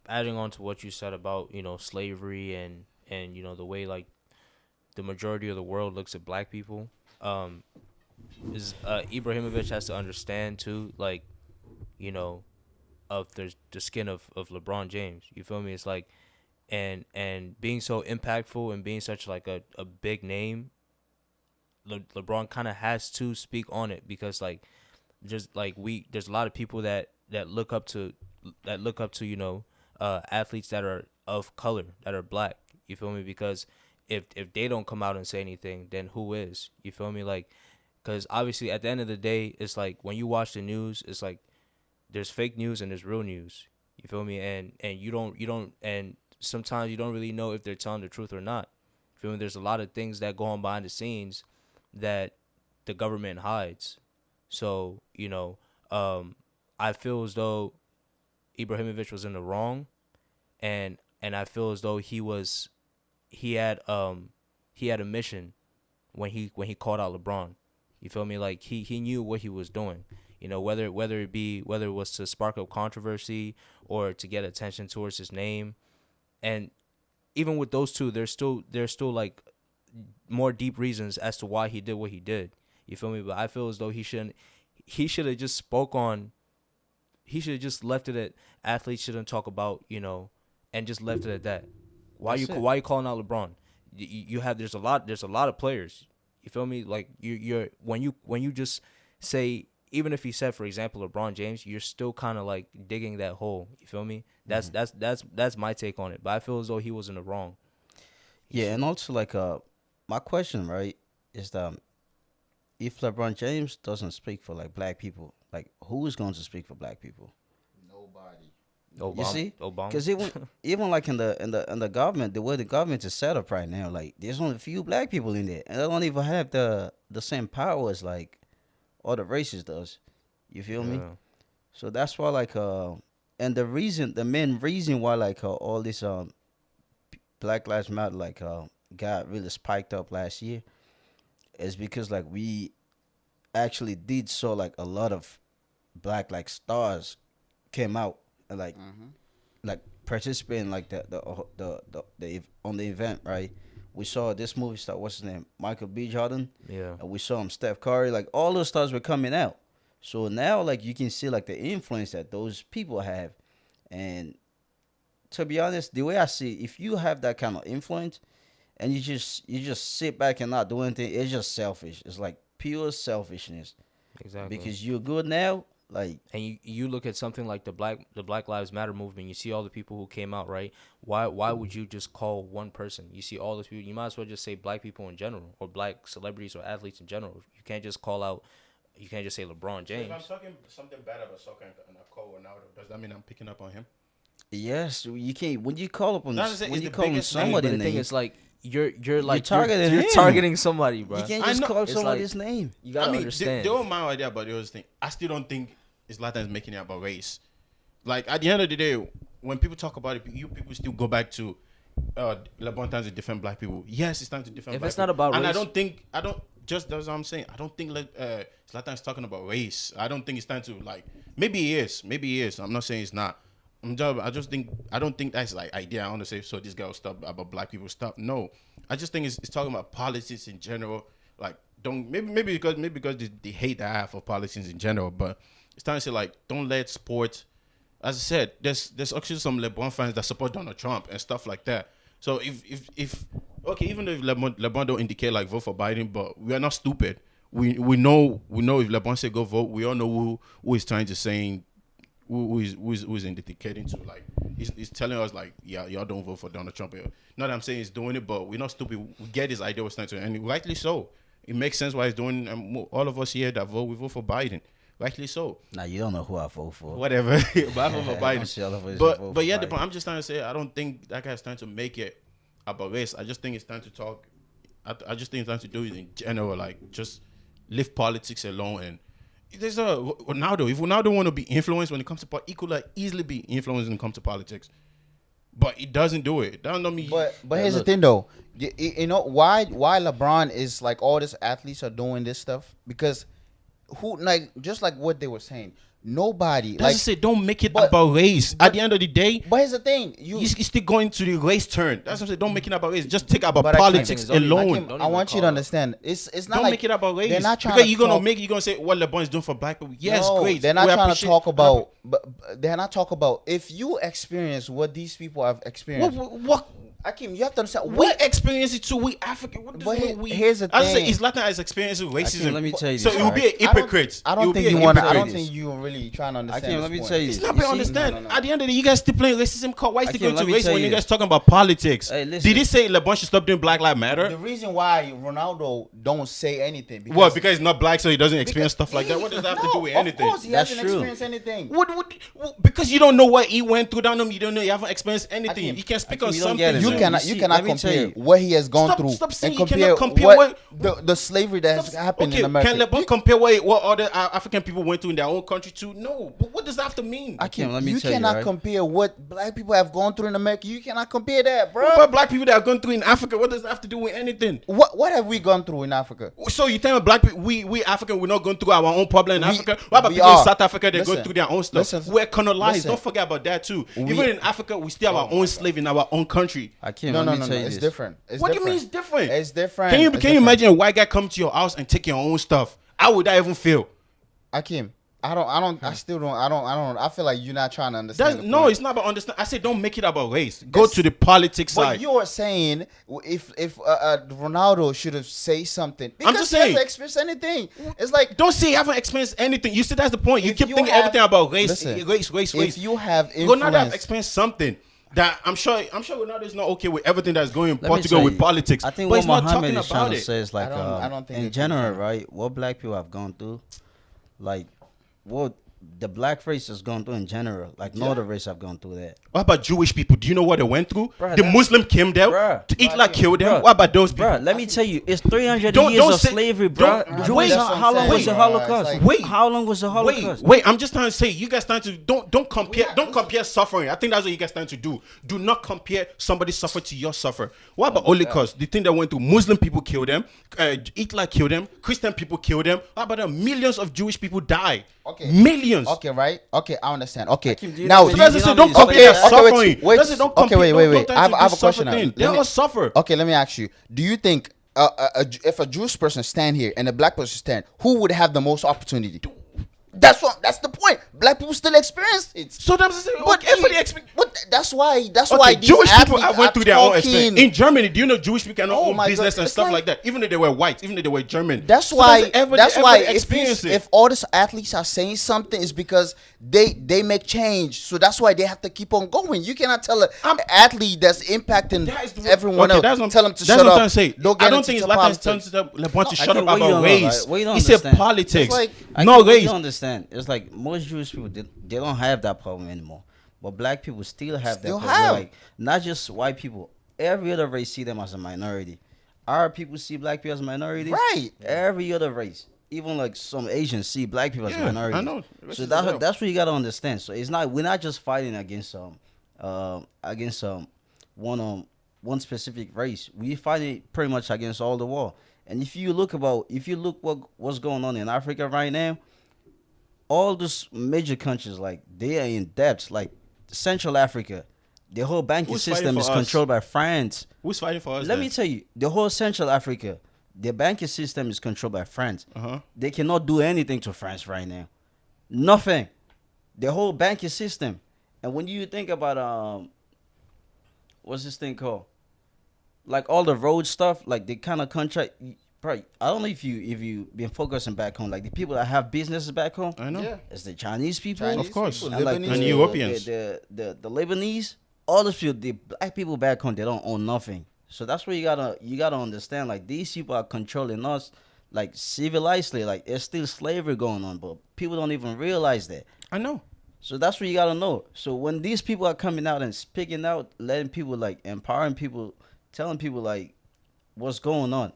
Speaker 4: adding on to what you said about slavery and the way like the majority of the world looks at black people, is Ibrahimovic has to understand too, like, of the skin of LeBron James. You feel me? It's like, and being so impactful and being such like a big name, LeBron kind of has to speak on it, because like just like there's a lot of people that look up to athletes that are of color, that are black. You feel me? Because if they don't come out and say anything, then who is? You feel me? Like, because obviously at the end of the day, it's like when you watch the news, it's like there's fake news and there's real news. You feel me? And you don't and sometimes you don't really know if they're telling the truth or not. You feel me? There's a lot of things that go on behind the scenes that the government hides. So, I feel as though Ibrahimovic was in the wrong, and I feel as though he had a mission when he called out LeBron. You feel me? Like he knew what he was doing. Whether it was to spark up controversy or to get attention towards his name. And even with those two, there's still like more deep reasons as to why he did what he did. You feel me? But I feel as though he should have just he should have just left it at athletes shouldn't talk about, and just left it at that. Why you calling out LeBron? There's a lot of players. You feel me? Like you're when you just say, even if he said, for example, LeBron James, you're still kind of like digging that hole. You feel me? That's my take on it. But I feel as though he was in the wrong.
Speaker 2: Yeah, and also like my question, right, is that if LeBron James doesn't speak for like black people, like who is going to speak for black people?
Speaker 1: Nobody.
Speaker 2: You see,
Speaker 4: Obama.
Speaker 2: because even like in the government, the way the government is set up right now, like there's only a few black people in there, and they don't even have the same power as like other races does. You feel me? So that's why like and the main reason why like all this Black Lives Matter like got really spiked up last year is because like we actually did saw like a lot of black like stars came out and like participate in like the on the event, right? We saw this movie star, what's his name, Michael B. Jordan.
Speaker 4: Yeah.
Speaker 2: And we saw him, Steph Curry. Like all those stars were coming out. So now like you can see like the influence that those people have. And to be honest, the way I see it, if you have that kind of influence and you just sit back and not do anything, it's just selfish. It's like pure selfishness.
Speaker 4: Exactly.
Speaker 2: Because you're good now. Like,
Speaker 4: and you look at something like the Black Lives Matter movement. You see all the people who came out, right? Why would you just call one person? You see all those people. You might as well just say black people in general, or black celebrities or athletes in general. You can't just call out. You can't just say LeBron James.
Speaker 3: So if I'm talking something bad about soccer and I call Ronaldo, does that mean I'm picking up on him?
Speaker 2: yes, you can't. When you call upon when you
Speaker 3: the
Speaker 2: call on
Speaker 3: biggest
Speaker 2: somebody,
Speaker 4: But the thing is, like, you're
Speaker 2: targeting him.
Speaker 4: targeting somebody, bro.
Speaker 2: you can't
Speaker 3: I
Speaker 2: just
Speaker 3: know.
Speaker 2: call
Speaker 4: It's
Speaker 2: somebody's name.
Speaker 4: You gotta understand.
Speaker 3: They were my idea about the other thing. I still don't think Zlatan is making it about race. Like at the end of the day, when people talk about it, you people still go back to LeBron times to defend black people. Yes, it's time to defend.
Speaker 4: If
Speaker 3: black
Speaker 4: it's not
Speaker 3: people.
Speaker 4: about
Speaker 3: and
Speaker 4: race,
Speaker 3: I don't. Just that's what I'm saying. I don't think Zlatan is talking about race. I don't think it's time to like. Maybe he is. I'm not saying it's not. I just think I don't think that's like idea. I want to say so this guy will stop about black people. Stop. No, I just think it's talking about politics in general. Like don't maybe because they hate the half of politics in general. But it's time to say like don't let sports. As I said, there's actually some LeBron fans that support Donald Trump and stuff like that. So if okay, even though if LeBron don't indicate like vote for Biden, but we are not stupid. We know if LeBron say go vote, we all know who is trying to saying who is indicating to like he's telling us like yeah y'all don't vote for Donald Trump. Not that I'm saying he's doing it, but we're not stupid. We get his idea was trying to, and rightly so. It makes sense why he's doing. All of us here that we vote for Biden. Rightly so.
Speaker 2: Now you don't know who I vote for.
Speaker 3: Whatever, but I vote for Biden. But yeah, I'm just trying to say I don't think that guy's trying to make it about race. I just think it's time to talk. I just think it's time to do it in general, like just leave politics alone. And there's a Ronaldo. If Ronaldo want to be influenced when it comes to he could like easily be influenced when it comes to politics, but he doesn't do it. That don't mean.
Speaker 1: But here's the thing though, you know why LeBron is like all these athletes are doing this stuff because. Who like just like what they were saying, nobody.
Speaker 3: That's
Speaker 1: Like,
Speaker 3: to say, don't make it
Speaker 1: but-
Speaker 3: about race. At the end of the day,
Speaker 1: but here's the thing,
Speaker 3: you still going to the race turn. That's what I'm saying. Don't make it about race. Just take about
Speaker 1: But I
Speaker 3: politics
Speaker 4: think it's only-
Speaker 3: alone.
Speaker 4: Don't
Speaker 1: I
Speaker 4: even
Speaker 1: want you
Speaker 4: call
Speaker 1: to
Speaker 4: it.
Speaker 1: understand. It's not
Speaker 3: Don't
Speaker 1: like
Speaker 3: make it about race.
Speaker 1: they're not trying
Speaker 3: because
Speaker 1: to
Speaker 3: you're
Speaker 1: talk,
Speaker 3: you're gonna say what LeBron is doing for black people. Yes,
Speaker 1: no,
Speaker 3: great.
Speaker 1: they're not
Speaker 3: We
Speaker 1: trying to
Speaker 3: appreciate-
Speaker 1: talk about. But they're not talk about if you experience what these people have experienced.
Speaker 3: What
Speaker 1: Akeem, you have to understand.
Speaker 3: we
Speaker 1: What
Speaker 3: experience it too. We African. What does
Speaker 1: But
Speaker 3: mean we?
Speaker 1: here's the
Speaker 3: I say
Speaker 1: thing.
Speaker 3: Zlatan has experienced racism.
Speaker 2: let me tell you
Speaker 3: So
Speaker 2: this,
Speaker 3: it will be
Speaker 2: right?
Speaker 3: a hypocrite.
Speaker 1: I
Speaker 3: It
Speaker 1: don't
Speaker 3: will
Speaker 1: think
Speaker 3: be a
Speaker 1: you want. I
Speaker 3: hypocrite.
Speaker 1: don't think you really trying to understand.
Speaker 2: Akeem, let me
Speaker 1: this
Speaker 2: tell
Speaker 1: point.
Speaker 2: you
Speaker 3: It's
Speaker 2: this.
Speaker 3: not
Speaker 2: You
Speaker 3: been
Speaker 2: see-
Speaker 3: understand.
Speaker 1: no.
Speaker 3: At the end of the day, you guys still playing racism card. Why is
Speaker 2: Akeem,
Speaker 3: going
Speaker 2: let
Speaker 3: to
Speaker 2: me
Speaker 3: race
Speaker 2: tell
Speaker 3: when
Speaker 2: you
Speaker 3: you guys
Speaker 2: this.
Speaker 3: talking about politics?
Speaker 2: Hey, listen.
Speaker 3: Did he say LeBron should stop doing Black Lives Matter?
Speaker 1: The reason why Ronaldo don't say anything because
Speaker 3: What? Because he's not black, so he doesn't experience stuff like that. What does that have to do with anything?
Speaker 1: Of course, he
Speaker 2: That's
Speaker 1: hasn't
Speaker 2: true.
Speaker 1: experienced anything.
Speaker 3: What? Because you don't know what he went through down him. You don't know. You haven't experienced anything.
Speaker 1: Akeem,
Speaker 3: You can speak
Speaker 2: Akeem,
Speaker 3: on
Speaker 2: you don't
Speaker 3: something.
Speaker 2: get it,
Speaker 1: You
Speaker 2: man.
Speaker 1: cannot.
Speaker 2: You
Speaker 1: You
Speaker 2: see,
Speaker 1: cannot
Speaker 2: let me tell
Speaker 1: compare
Speaker 2: you.
Speaker 1: what he has gone
Speaker 3: Stop-
Speaker 1: through
Speaker 3: stop saying
Speaker 1: and
Speaker 3: you
Speaker 1: compare
Speaker 3: cannot compare
Speaker 1: what
Speaker 3: what-
Speaker 1: the slavery that has happened
Speaker 3: Okay,
Speaker 1: in America.
Speaker 3: can LeBron compare what other African people went through in their own country too? No. But what does that have to mean?
Speaker 2: Akeem, let me
Speaker 1: You
Speaker 2: tell you,
Speaker 1: cannot
Speaker 2: right?
Speaker 1: compare what black people have gone through in America. You cannot compare that, bro.
Speaker 3: But black people that are going through in Africa, what does that have to do with anything?
Speaker 1: What have we gone through in Africa?
Speaker 3: So you tell me black people, we African, we're not going through our own problem in
Speaker 1: We-
Speaker 3: Africa? What about
Speaker 1: we
Speaker 3: people
Speaker 1: are.
Speaker 3: in South Africa? They're going
Speaker 1: Listen,
Speaker 3: through their own stuff.
Speaker 1: listen,
Speaker 3: We're colonized.
Speaker 1: listen.
Speaker 3: Don't forget about that too.
Speaker 1: We-
Speaker 3: Even in Africa, we still have our own slave in our own country.
Speaker 2: Akeem,
Speaker 1: No,
Speaker 2: let
Speaker 1: no,
Speaker 2: me
Speaker 1: no,
Speaker 2: tell
Speaker 1: no.
Speaker 2: you
Speaker 1: It's
Speaker 2: this.
Speaker 1: different. It's
Speaker 3: What do
Speaker 1: different.
Speaker 3: you mean it's different?
Speaker 1: It's different.
Speaker 3: Can you
Speaker 1: It's
Speaker 3: can you
Speaker 1: different.
Speaker 3: imagine a white guy come to your house and take your own stuff? How would that even feel?
Speaker 1: Akeem, I still don't. I feel like you're not trying to understand.
Speaker 3: That's,
Speaker 1: the
Speaker 3: no,
Speaker 1: point.
Speaker 3: it's not about understand. I say don't make it about race. Go to the politics
Speaker 1: But
Speaker 3: side.
Speaker 1: you're saying if Ronaldo should have said something because
Speaker 3: just
Speaker 1: he
Speaker 3: saying.
Speaker 1: hasn't experienced anything. It's like
Speaker 3: Don't say you haven't experienced anything. You see, that's the point. You
Speaker 1: If
Speaker 3: keep
Speaker 1: you
Speaker 3: thinking
Speaker 1: have-
Speaker 3: everything about race,
Speaker 1: listen,
Speaker 3: race.
Speaker 1: if you have
Speaker 3: Ronaldo have
Speaker 1: influence,
Speaker 3: experienced something that I'm sure Ronaldo is not okay with everything that's going in
Speaker 2: Let me
Speaker 3: Portugal
Speaker 2: tell
Speaker 3: with
Speaker 2: you,
Speaker 3: politics.
Speaker 2: I think
Speaker 3: but
Speaker 2: what
Speaker 3: he's not
Speaker 2: Mohammed
Speaker 3: talking
Speaker 2: is trying
Speaker 3: about
Speaker 2: to
Speaker 3: it.
Speaker 2: say is like,
Speaker 1: I don't think
Speaker 2: in
Speaker 1: it's
Speaker 2: general,
Speaker 1: different.
Speaker 2: right? What black people have gone through, like, what the black race has gone through in general, like no other race have gone through that.
Speaker 3: What about Jewish people? Do you know what they went through?
Speaker 2: Bruh,
Speaker 3: The
Speaker 2: that's-
Speaker 3: Muslim came there.
Speaker 2: Bruh.
Speaker 3: Hitler killed them.
Speaker 2: Bruh.
Speaker 3: What about those people?
Speaker 2: Bruh, let me tell you, it's 300
Speaker 3: Don't-
Speaker 2: years
Speaker 3: don't
Speaker 2: of
Speaker 3: say-
Speaker 2: slavery, bruh.
Speaker 3: don't- wait,
Speaker 2: How, how long was the
Speaker 1: bruh.
Speaker 2: Holocaust?
Speaker 1: It's
Speaker 3: like- Wait.
Speaker 2: How long was the Holocaust?
Speaker 3: Wait, I'm just trying to say, you guys trying to don't compare suffering. I think that's what you guys trying to do. Do not compare somebody's suffer to your suffer. What about Holocaust? The thing that went through, Muslim people killed them, Hitler killed them, Christian people killed them. How about them? Millions of Jewish people died.
Speaker 1: Okay.
Speaker 3: Millions.
Speaker 1: okay, right? Okay, I understand. Okay,
Speaker 2: Akeem, do you
Speaker 1: now
Speaker 2: know-
Speaker 3: So
Speaker 2: do
Speaker 3: that's
Speaker 2: you
Speaker 3: to say,
Speaker 2: know
Speaker 3: don't
Speaker 2: these
Speaker 3: compare
Speaker 2: slaves-
Speaker 3: their
Speaker 1: okay,
Speaker 3: suffering.
Speaker 1: wait,
Speaker 3: That's it, don't
Speaker 1: okay,
Speaker 3: compare.
Speaker 1: wait.
Speaker 3: Don't
Speaker 1: I have a
Speaker 3: suffer
Speaker 1: question now.
Speaker 3: thing. They
Speaker 1: Let me-
Speaker 3: all suffer.
Speaker 1: Okay, let me ask you. Do you think if a Jewish person stand here and a black person stand, who would have the most opportunity? That's the point. Black people still experience it.
Speaker 3: So that's the
Speaker 1: But
Speaker 3: everybody
Speaker 1: he-
Speaker 3: expect.
Speaker 1: but that's why
Speaker 3: Okay,
Speaker 1: these
Speaker 3: Jewish people
Speaker 1: athletes
Speaker 3: went
Speaker 1: are
Speaker 3: through their own
Speaker 1: talking.
Speaker 3: experience. In Germany, do you know Jewish people cannot
Speaker 1: Oh
Speaker 3: own
Speaker 1: my
Speaker 3: business
Speaker 1: God,
Speaker 3: and
Speaker 1: it's
Speaker 3: stuff
Speaker 1: like-
Speaker 3: like that? Even if they were white, even if they were German.
Speaker 1: That's
Speaker 3: So
Speaker 1: why.
Speaker 3: everybody experience it.
Speaker 1: If all these athletes are saying something, is because they make change. So that's why they have to keep on going. You cannot tell an athlete that's impacting
Speaker 3: That is the-
Speaker 1: everyone
Speaker 3: okay,
Speaker 1: else.
Speaker 3: that's what-
Speaker 1: Tell them to
Speaker 3: that's
Speaker 1: shut
Speaker 3: what I'm
Speaker 1: up.
Speaker 3: trying to say.
Speaker 1: Don't
Speaker 3: I
Speaker 1: get
Speaker 3: don't
Speaker 1: into
Speaker 3: think
Speaker 1: the
Speaker 3: Zlatan
Speaker 1: politics.
Speaker 3: tells LeBron to shut
Speaker 2: Akeem,
Speaker 3: up
Speaker 2: what you
Speaker 3: about
Speaker 2: don't know,
Speaker 3: race.
Speaker 2: right? What you don't
Speaker 3: He said
Speaker 2: understand?
Speaker 3: politics,
Speaker 1: It's like-
Speaker 3: no
Speaker 2: What
Speaker 3: race.
Speaker 2: you understand? It's like most Jewish people, they don't have that problem anymore. But black people still have
Speaker 1: Still
Speaker 2: that problem.
Speaker 1: have.
Speaker 2: Like, not just white people. Every other race see them as a minority. Our people see black people as minorities.
Speaker 1: Right.
Speaker 2: Every other race. Even like some Asians see black people as
Speaker 3: Yeah,
Speaker 2: minorities.
Speaker 3: I know.
Speaker 2: So that's what you gotta understand. So it's not we're not just fighting against one specific race. We fighting pretty much against all the world. And if you look what's going on in Africa right now, all those major countries, like, they are in debt. Like Central Africa, the whole banking
Speaker 3: Who's fighting
Speaker 2: system
Speaker 3: for
Speaker 2: is
Speaker 3: us?
Speaker 2: controlled by France.
Speaker 3: Who's fighting for us?
Speaker 2: Let
Speaker 3: then?
Speaker 2: me tell you, the whole Central Africa, the banking system is controlled by France.
Speaker 3: Uh-huh.
Speaker 2: They cannot do anything to France right now. Nothing. The whole banking system. And when you think about what's this thing called? Like all the road stuff, like the kind of contract. Bro, I don't know if you been focusing back home. Like the people that have businesses back home,
Speaker 3: I know.
Speaker 1: Yeah.
Speaker 2: it's the Chinese people,
Speaker 3: Of course.
Speaker 1: people,
Speaker 2: and like
Speaker 1: Lebanese
Speaker 3: And
Speaker 2: the,
Speaker 3: Europeans.
Speaker 2: the Lebanese, all those people, the black people back home, they don't own nothing. So that's where you gotta understand. Like these people are controlling us, like civilizedly. Like there's still slavery going on, but people don't even realize that.
Speaker 3: I know.
Speaker 2: So that's what you gotta know. So when these people are coming out and speaking out, letting people, like, empowering people, telling people like what's going on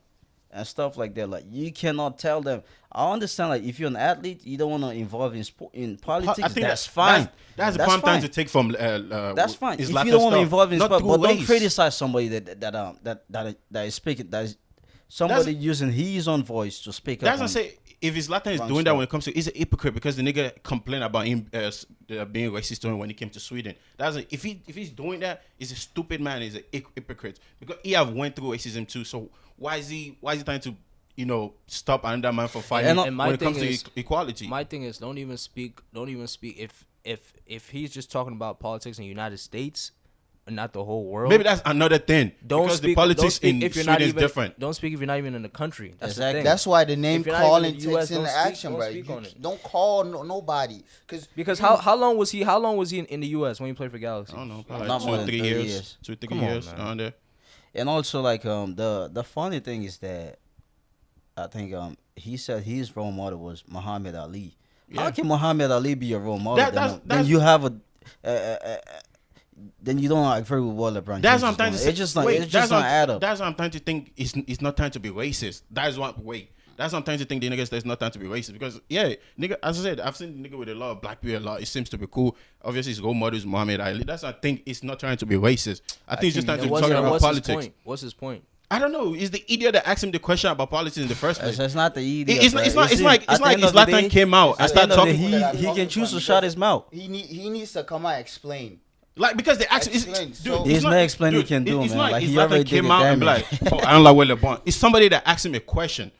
Speaker 2: and stuff like that, like, you cannot tell them. I understand, like, if you're an athlete, you don't want to involve in politics.
Speaker 3: I think
Speaker 2: that's fine.
Speaker 3: That's the prime time
Speaker 2: fine.
Speaker 3: to take from.
Speaker 2: That's fine. If
Speaker 3: Zlatan
Speaker 2: you don't want to
Speaker 3: stuff.
Speaker 2: involve in
Speaker 3: Not
Speaker 2: sport,
Speaker 3: through
Speaker 2: but don't
Speaker 3: race.
Speaker 2: criticize somebody that is speaking, that is somebody using his own voice to speak up.
Speaker 3: That's what I
Speaker 2: on-
Speaker 3: say. if Zlatan is
Speaker 2: Wrong
Speaker 3: doing that
Speaker 2: spot.
Speaker 3: when it comes to, he's a hypocrite because the nigga complained about him being racist to him when he came to Sweden. If he's doing that, he's a stupid man. He's a hypocrite because he have went through racism too. So why is he trying to stop another man from fighting
Speaker 4: And my
Speaker 3: when it
Speaker 4: thing
Speaker 3: comes to
Speaker 4: is-
Speaker 3: equality?
Speaker 4: My thing is, don't even speak if he's just talking about politics in the United States and not the whole world.
Speaker 3: Maybe that's another thing
Speaker 4: Don't
Speaker 3: because
Speaker 4: speak,
Speaker 3: the politics
Speaker 4: don't speak
Speaker 3: in
Speaker 4: if you're
Speaker 3: Sweden
Speaker 4: not
Speaker 3: is
Speaker 4: even,
Speaker 3: different.
Speaker 4: Don't speak if you're not even in the country. That's
Speaker 2: Exactly.
Speaker 4: the thing.
Speaker 1: That's why the name
Speaker 4: If you're not even
Speaker 1: calling
Speaker 4: in the US,
Speaker 1: takes into
Speaker 4: don't speak-
Speaker 1: action,
Speaker 4: don't
Speaker 1: bro.
Speaker 4: speak on it.
Speaker 1: Don't call nobody,
Speaker 4: Because how long was he in the US when he played for Galaxy?
Speaker 3: I don't know, probably
Speaker 2: Not
Speaker 3: like
Speaker 2: more
Speaker 3: 2 or
Speaker 2: than
Speaker 3: 3
Speaker 2: 3
Speaker 3: years.
Speaker 2: years.
Speaker 3: 2 or 3
Speaker 4: Come on,
Speaker 3: years
Speaker 4: man.
Speaker 3: around there.
Speaker 2: And also like the funny thing is that I think he said his role model was Muhammad Ali.
Speaker 3: Yeah.
Speaker 2: How can Muhammad Ali be your role model?
Speaker 3: That's-
Speaker 2: then you have then you don't agree with what LeBron James
Speaker 3: That's what I'm
Speaker 2: is
Speaker 3: trying
Speaker 2: doing.
Speaker 3: to say.
Speaker 2: It's just like
Speaker 3: Wait,
Speaker 2: it's just not add up.
Speaker 3: That's what I'm trying to think. It's not trying to be racist. That's what I'm trying to think. The niggas that's not trying to be racist because nigga. As I said, I've seen the nigga with a lot of black people a lot. It seems to be cool. Obviously, his role model is Muhammad Ali. That's what I think. It's not trying to be racist. I think it's just trying to
Speaker 4: And
Speaker 3: talk about
Speaker 4: what's his
Speaker 3: politics.
Speaker 4: point? What's his point?
Speaker 3: I don't know. Is the idiot that asked him the question about politics in the first place?
Speaker 2: It's not the idiot.
Speaker 3: It's not. It's like
Speaker 2: at the end of the
Speaker 3: Zlatan
Speaker 2: day-
Speaker 3: came out and
Speaker 2: at the end
Speaker 3: started
Speaker 2: of the
Speaker 3: talking.
Speaker 2: day, he can choose to shut his mouth.
Speaker 1: he needs to come out and explain.
Speaker 3: Like because they asked,
Speaker 1: Explain.
Speaker 3: dude,
Speaker 1: So-
Speaker 3: it's
Speaker 2: There's
Speaker 3: not-
Speaker 2: no explaining
Speaker 3: dude,
Speaker 2: he can do,
Speaker 3: it's
Speaker 2: man.
Speaker 3: not
Speaker 2: Like,
Speaker 3: it's
Speaker 2: he
Speaker 3: Zlatan
Speaker 2: already did
Speaker 3: came
Speaker 2: the
Speaker 3: out and be
Speaker 2: damage.
Speaker 3: like, "Oh, I don't like what LeBron." It's somebody that asked him a question.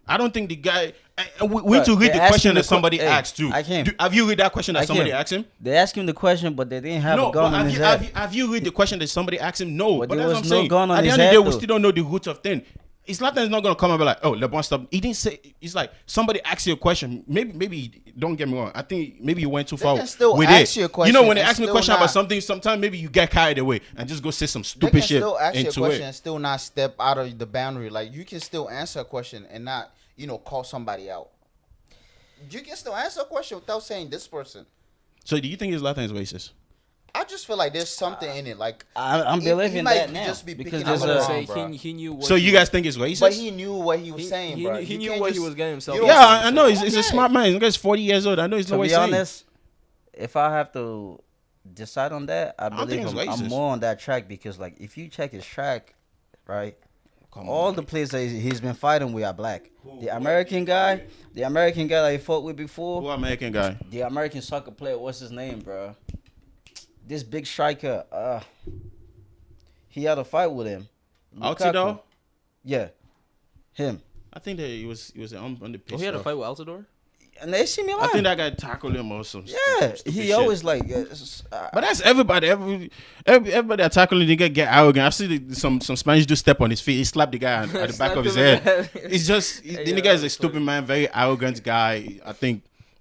Speaker 3: I don't think the guy. And we need to read
Speaker 2: they
Speaker 3: the
Speaker 2: asked
Speaker 3: question
Speaker 2: him
Speaker 3: that
Speaker 2: the
Speaker 3: somebody
Speaker 2: hey,
Speaker 3: asked too.
Speaker 2: I can't.
Speaker 3: Have you read that question that
Speaker 2: I
Speaker 3: somebody
Speaker 2: can't.
Speaker 3: asked him?
Speaker 2: They asked him the question, but they didn't have
Speaker 3: No,
Speaker 2: a gun
Speaker 3: but
Speaker 2: on his head.
Speaker 3: have you read the question that somebody asked him? No,
Speaker 2: But
Speaker 3: but
Speaker 2: there
Speaker 3: that's what I'm
Speaker 2: was no
Speaker 3: saying.
Speaker 2: gun on
Speaker 3: At the
Speaker 2: his
Speaker 3: end of the
Speaker 2: head,
Speaker 3: day, we
Speaker 2: though.
Speaker 3: still don't know the roots of thing. Zlatan is not gonna come and be like, "Oh, LeBron stop." He didn't say. It's like somebody asked you a question. Maybe don't get me wrong. I think maybe you went too far
Speaker 1: can still
Speaker 3: with
Speaker 1: ask
Speaker 3: it.
Speaker 1: you a
Speaker 3: You know,
Speaker 1: question
Speaker 3: when they
Speaker 1: and
Speaker 3: ask me a
Speaker 1: still
Speaker 3: question about
Speaker 1: not-
Speaker 3: something, sometimes maybe you get carried away and just go say some
Speaker 1: They
Speaker 3: stupid
Speaker 1: can
Speaker 3: shit
Speaker 1: still ask you a
Speaker 3: into
Speaker 1: question
Speaker 3: it.
Speaker 1: and still not step out of the boundary. Like you can still answer a question and not, call somebody out. You can still answer a question without saying this person.
Speaker 3: So, do you think Zlatan is racist?
Speaker 1: I just feel like there's something in it. Like
Speaker 2: I'm
Speaker 1: he
Speaker 2: believing
Speaker 1: might
Speaker 2: that now
Speaker 1: just be
Speaker 2: because
Speaker 1: picking
Speaker 2: there's
Speaker 1: up
Speaker 4: I'm
Speaker 1: on
Speaker 4: gonna
Speaker 1: it.
Speaker 2: a
Speaker 4: say
Speaker 1: bro.
Speaker 4: he knew. What
Speaker 3: So, you guys think it's racist?
Speaker 1: But he knew what he was saying,
Speaker 4: he
Speaker 1: bro.
Speaker 4: knew- he
Speaker 1: You
Speaker 4: knew
Speaker 1: can't
Speaker 4: what he
Speaker 1: just-
Speaker 4: was getting himself
Speaker 1: you
Speaker 4: into.
Speaker 1: don't-
Speaker 3: Yeah, I know. He's a
Speaker 1: Okay.
Speaker 3: smart man. This guy's 40 years old. I know he's
Speaker 2: to
Speaker 3: no way
Speaker 2: be
Speaker 3: saying.
Speaker 2: honest, if I have to decide on that, I
Speaker 3: don't
Speaker 2: believe
Speaker 3: think it's
Speaker 2: I'm
Speaker 3: racist.
Speaker 2: more on that track because, like, if you check his track, right,
Speaker 3: Come
Speaker 2: all
Speaker 3: on.
Speaker 2: the players that he's been fighting with are black. The American guy that he fought with before,
Speaker 3: Who American guy?
Speaker 2: the American soccer player, what's his name, bro? This big striker, he had a fight with him. Lukaku.
Speaker 3: Altidore?
Speaker 2: Yeah, him.
Speaker 3: I think that he was on the pitch.
Speaker 4: Oh, he had a
Speaker 3: stuff.
Speaker 4: fight with Altidore.
Speaker 2: And they see me
Speaker 3: I
Speaker 2: live.
Speaker 3: think that guy tackled him or some.
Speaker 2: Yeah,
Speaker 3: stupid
Speaker 2: he
Speaker 3: shit.
Speaker 2: always like.
Speaker 3: But that's everybody. Everybody that tackling the guy get arrogant. I've seen some Spanish dude step on his feet. He slapped the guy at the back
Speaker 4: Slapped
Speaker 3: of his
Speaker 4: him in the
Speaker 3: head.
Speaker 4: head.
Speaker 3: It's just the
Speaker 4: Yeah,
Speaker 3: nigga
Speaker 4: that
Speaker 3: is a
Speaker 4: was
Speaker 3: stupid
Speaker 4: funny.
Speaker 3: man, very arrogant guy.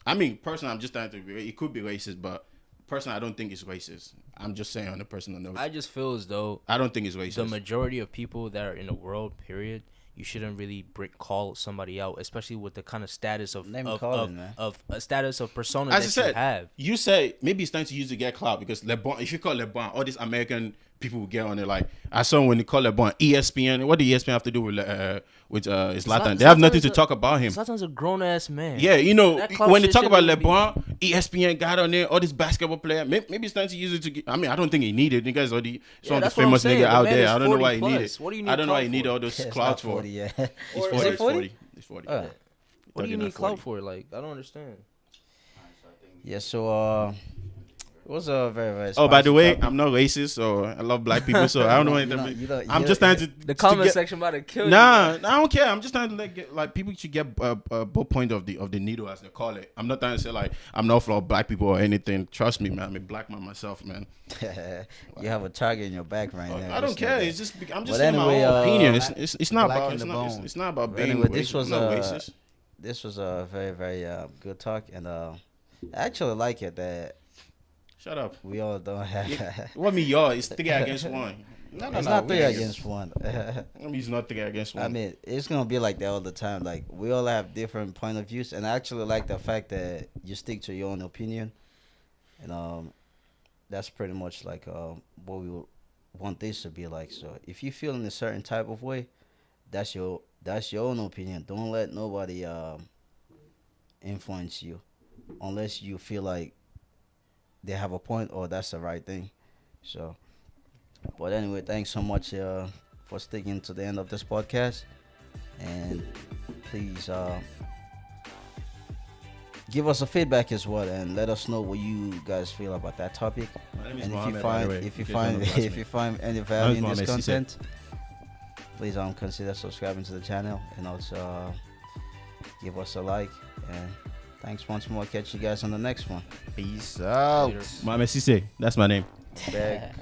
Speaker 3: I mean, personally, I'm just trying to. It could be racist, but personally, I don't think it's racist. I'm just saying on a personal note.
Speaker 4: I just feel as though
Speaker 3: I don't think it's racist.
Speaker 4: the majority of people that are in the world, period, you shouldn't really call somebody out, especially with the kind of status of
Speaker 2: Let me
Speaker 4: of,
Speaker 2: call
Speaker 4: of,
Speaker 2: him, man.
Speaker 4: of a status of persona
Speaker 3: As I
Speaker 4: that you
Speaker 3: said,
Speaker 4: have.
Speaker 3: you say maybe it's time to use to get clout because LeBron. If you call LeBron, all these American people will get on it. Like I saw when they call LeBron ESPN. What do ESPN have to do with Zlatan? They have nothing to talk about him.
Speaker 4: Zlatan's a grown ass man.
Speaker 3: Yeah,
Speaker 4: That clout
Speaker 3: when they
Speaker 4: shit
Speaker 3: talk about
Speaker 4: shouldn't
Speaker 3: LeBron, ESPN got on there, all these basketball player. Maybe it's time to use it to get. I mean, I don't think he needed. You guys already some of the
Speaker 4: that's what I'm
Speaker 3: famous
Speaker 4: saying.
Speaker 3: nigga
Speaker 4: The
Speaker 3: out
Speaker 4: man
Speaker 3: there.
Speaker 4: is
Speaker 3: I don't know
Speaker 4: 40
Speaker 3: why he
Speaker 4: plus.
Speaker 3: needed.
Speaker 4: What do you need
Speaker 3: I don't know why
Speaker 4: clout
Speaker 3: he needed
Speaker 4: for?
Speaker 3: all those
Speaker 2: It's
Speaker 3: clouds
Speaker 2: not
Speaker 3: for.
Speaker 2: 40, yeah.
Speaker 3: He's
Speaker 4: Or
Speaker 3: 40.
Speaker 4: is it
Speaker 3: He's
Speaker 2: 40?
Speaker 3: 40. He's 40.
Speaker 4: What do you
Speaker 3: 39,
Speaker 4: need clout
Speaker 3: 40.
Speaker 4: for? Like, I don't understand.
Speaker 2: Yeah, so it was a very, very.
Speaker 3: Oh, by the
Speaker 2: spicy
Speaker 3: way,
Speaker 2: topic.
Speaker 3: I'm not racist, so I love black people, so I don't know anything.
Speaker 2: you don't-
Speaker 3: I'm
Speaker 2: you
Speaker 3: just
Speaker 2: don't-
Speaker 3: trying to.
Speaker 4: The
Speaker 3: to
Speaker 4: comment
Speaker 3: get-
Speaker 4: section about to kill you.
Speaker 3: Nah, I don't care. I'm just trying to like people should get both point of the needle as they call it. I'm not trying to say like I'm not for black people or anything. Trust me, man. I'm a black man myself, man.
Speaker 2: You have a target in your back right now.
Speaker 3: I don't
Speaker 2: Just
Speaker 3: care.
Speaker 2: know
Speaker 3: It's just I'm just
Speaker 2: But
Speaker 3: saying
Speaker 2: anyway,
Speaker 3: my own opinion.
Speaker 1: black-
Speaker 3: It's not
Speaker 1: black
Speaker 3: about
Speaker 1: in
Speaker 3: it's
Speaker 1: the
Speaker 3: not,
Speaker 1: bone.
Speaker 3: it's not about
Speaker 2: But
Speaker 3: being
Speaker 2: anyway,
Speaker 3: racist.
Speaker 2: this was
Speaker 3: I'm not racist.
Speaker 2: This was a very, very good talk, and I actually like it that
Speaker 3: Shut up.
Speaker 2: we all don't have.
Speaker 3: What me y'all? It's 3 against 1. No,
Speaker 2: It's not
Speaker 3: we
Speaker 2: 3
Speaker 3: ain't-
Speaker 2: against 1.
Speaker 3: I mean, it's not 3 against 1.
Speaker 2: I mean, it's gonna be like that all the time. Like we all have different point of views, and I actually like the fact that you stick to your own opinion, and that's pretty much like what we would want this to be like. So if you feel in a certain type of way, that's your own opinion. Don't let nobody influence you, unless you feel like they have a point or that's the right thing. So, but anyway, thanks so much for sticking to the end of this podcast, and please give us a feedback as well, and let us know what you guys feel about that topic.
Speaker 3: My name is
Speaker 2: And
Speaker 3: Mohammed, by the way,
Speaker 2: if you
Speaker 3: in case
Speaker 2: find
Speaker 3: you don't know
Speaker 2: if
Speaker 3: me.
Speaker 2: you find any
Speaker 3: My
Speaker 2: value
Speaker 3: name
Speaker 2: in
Speaker 3: is
Speaker 2: this
Speaker 3: Mohammed
Speaker 2: content, please consider subscribing to the channel, and also give us a like. And thanks once more. Catch you guys on the next one.
Speaker 1: Peace out.
Speaker 4: Later.
Speaker 3: Mohammed Sisse, that's my name.
Speaker 1: Beg.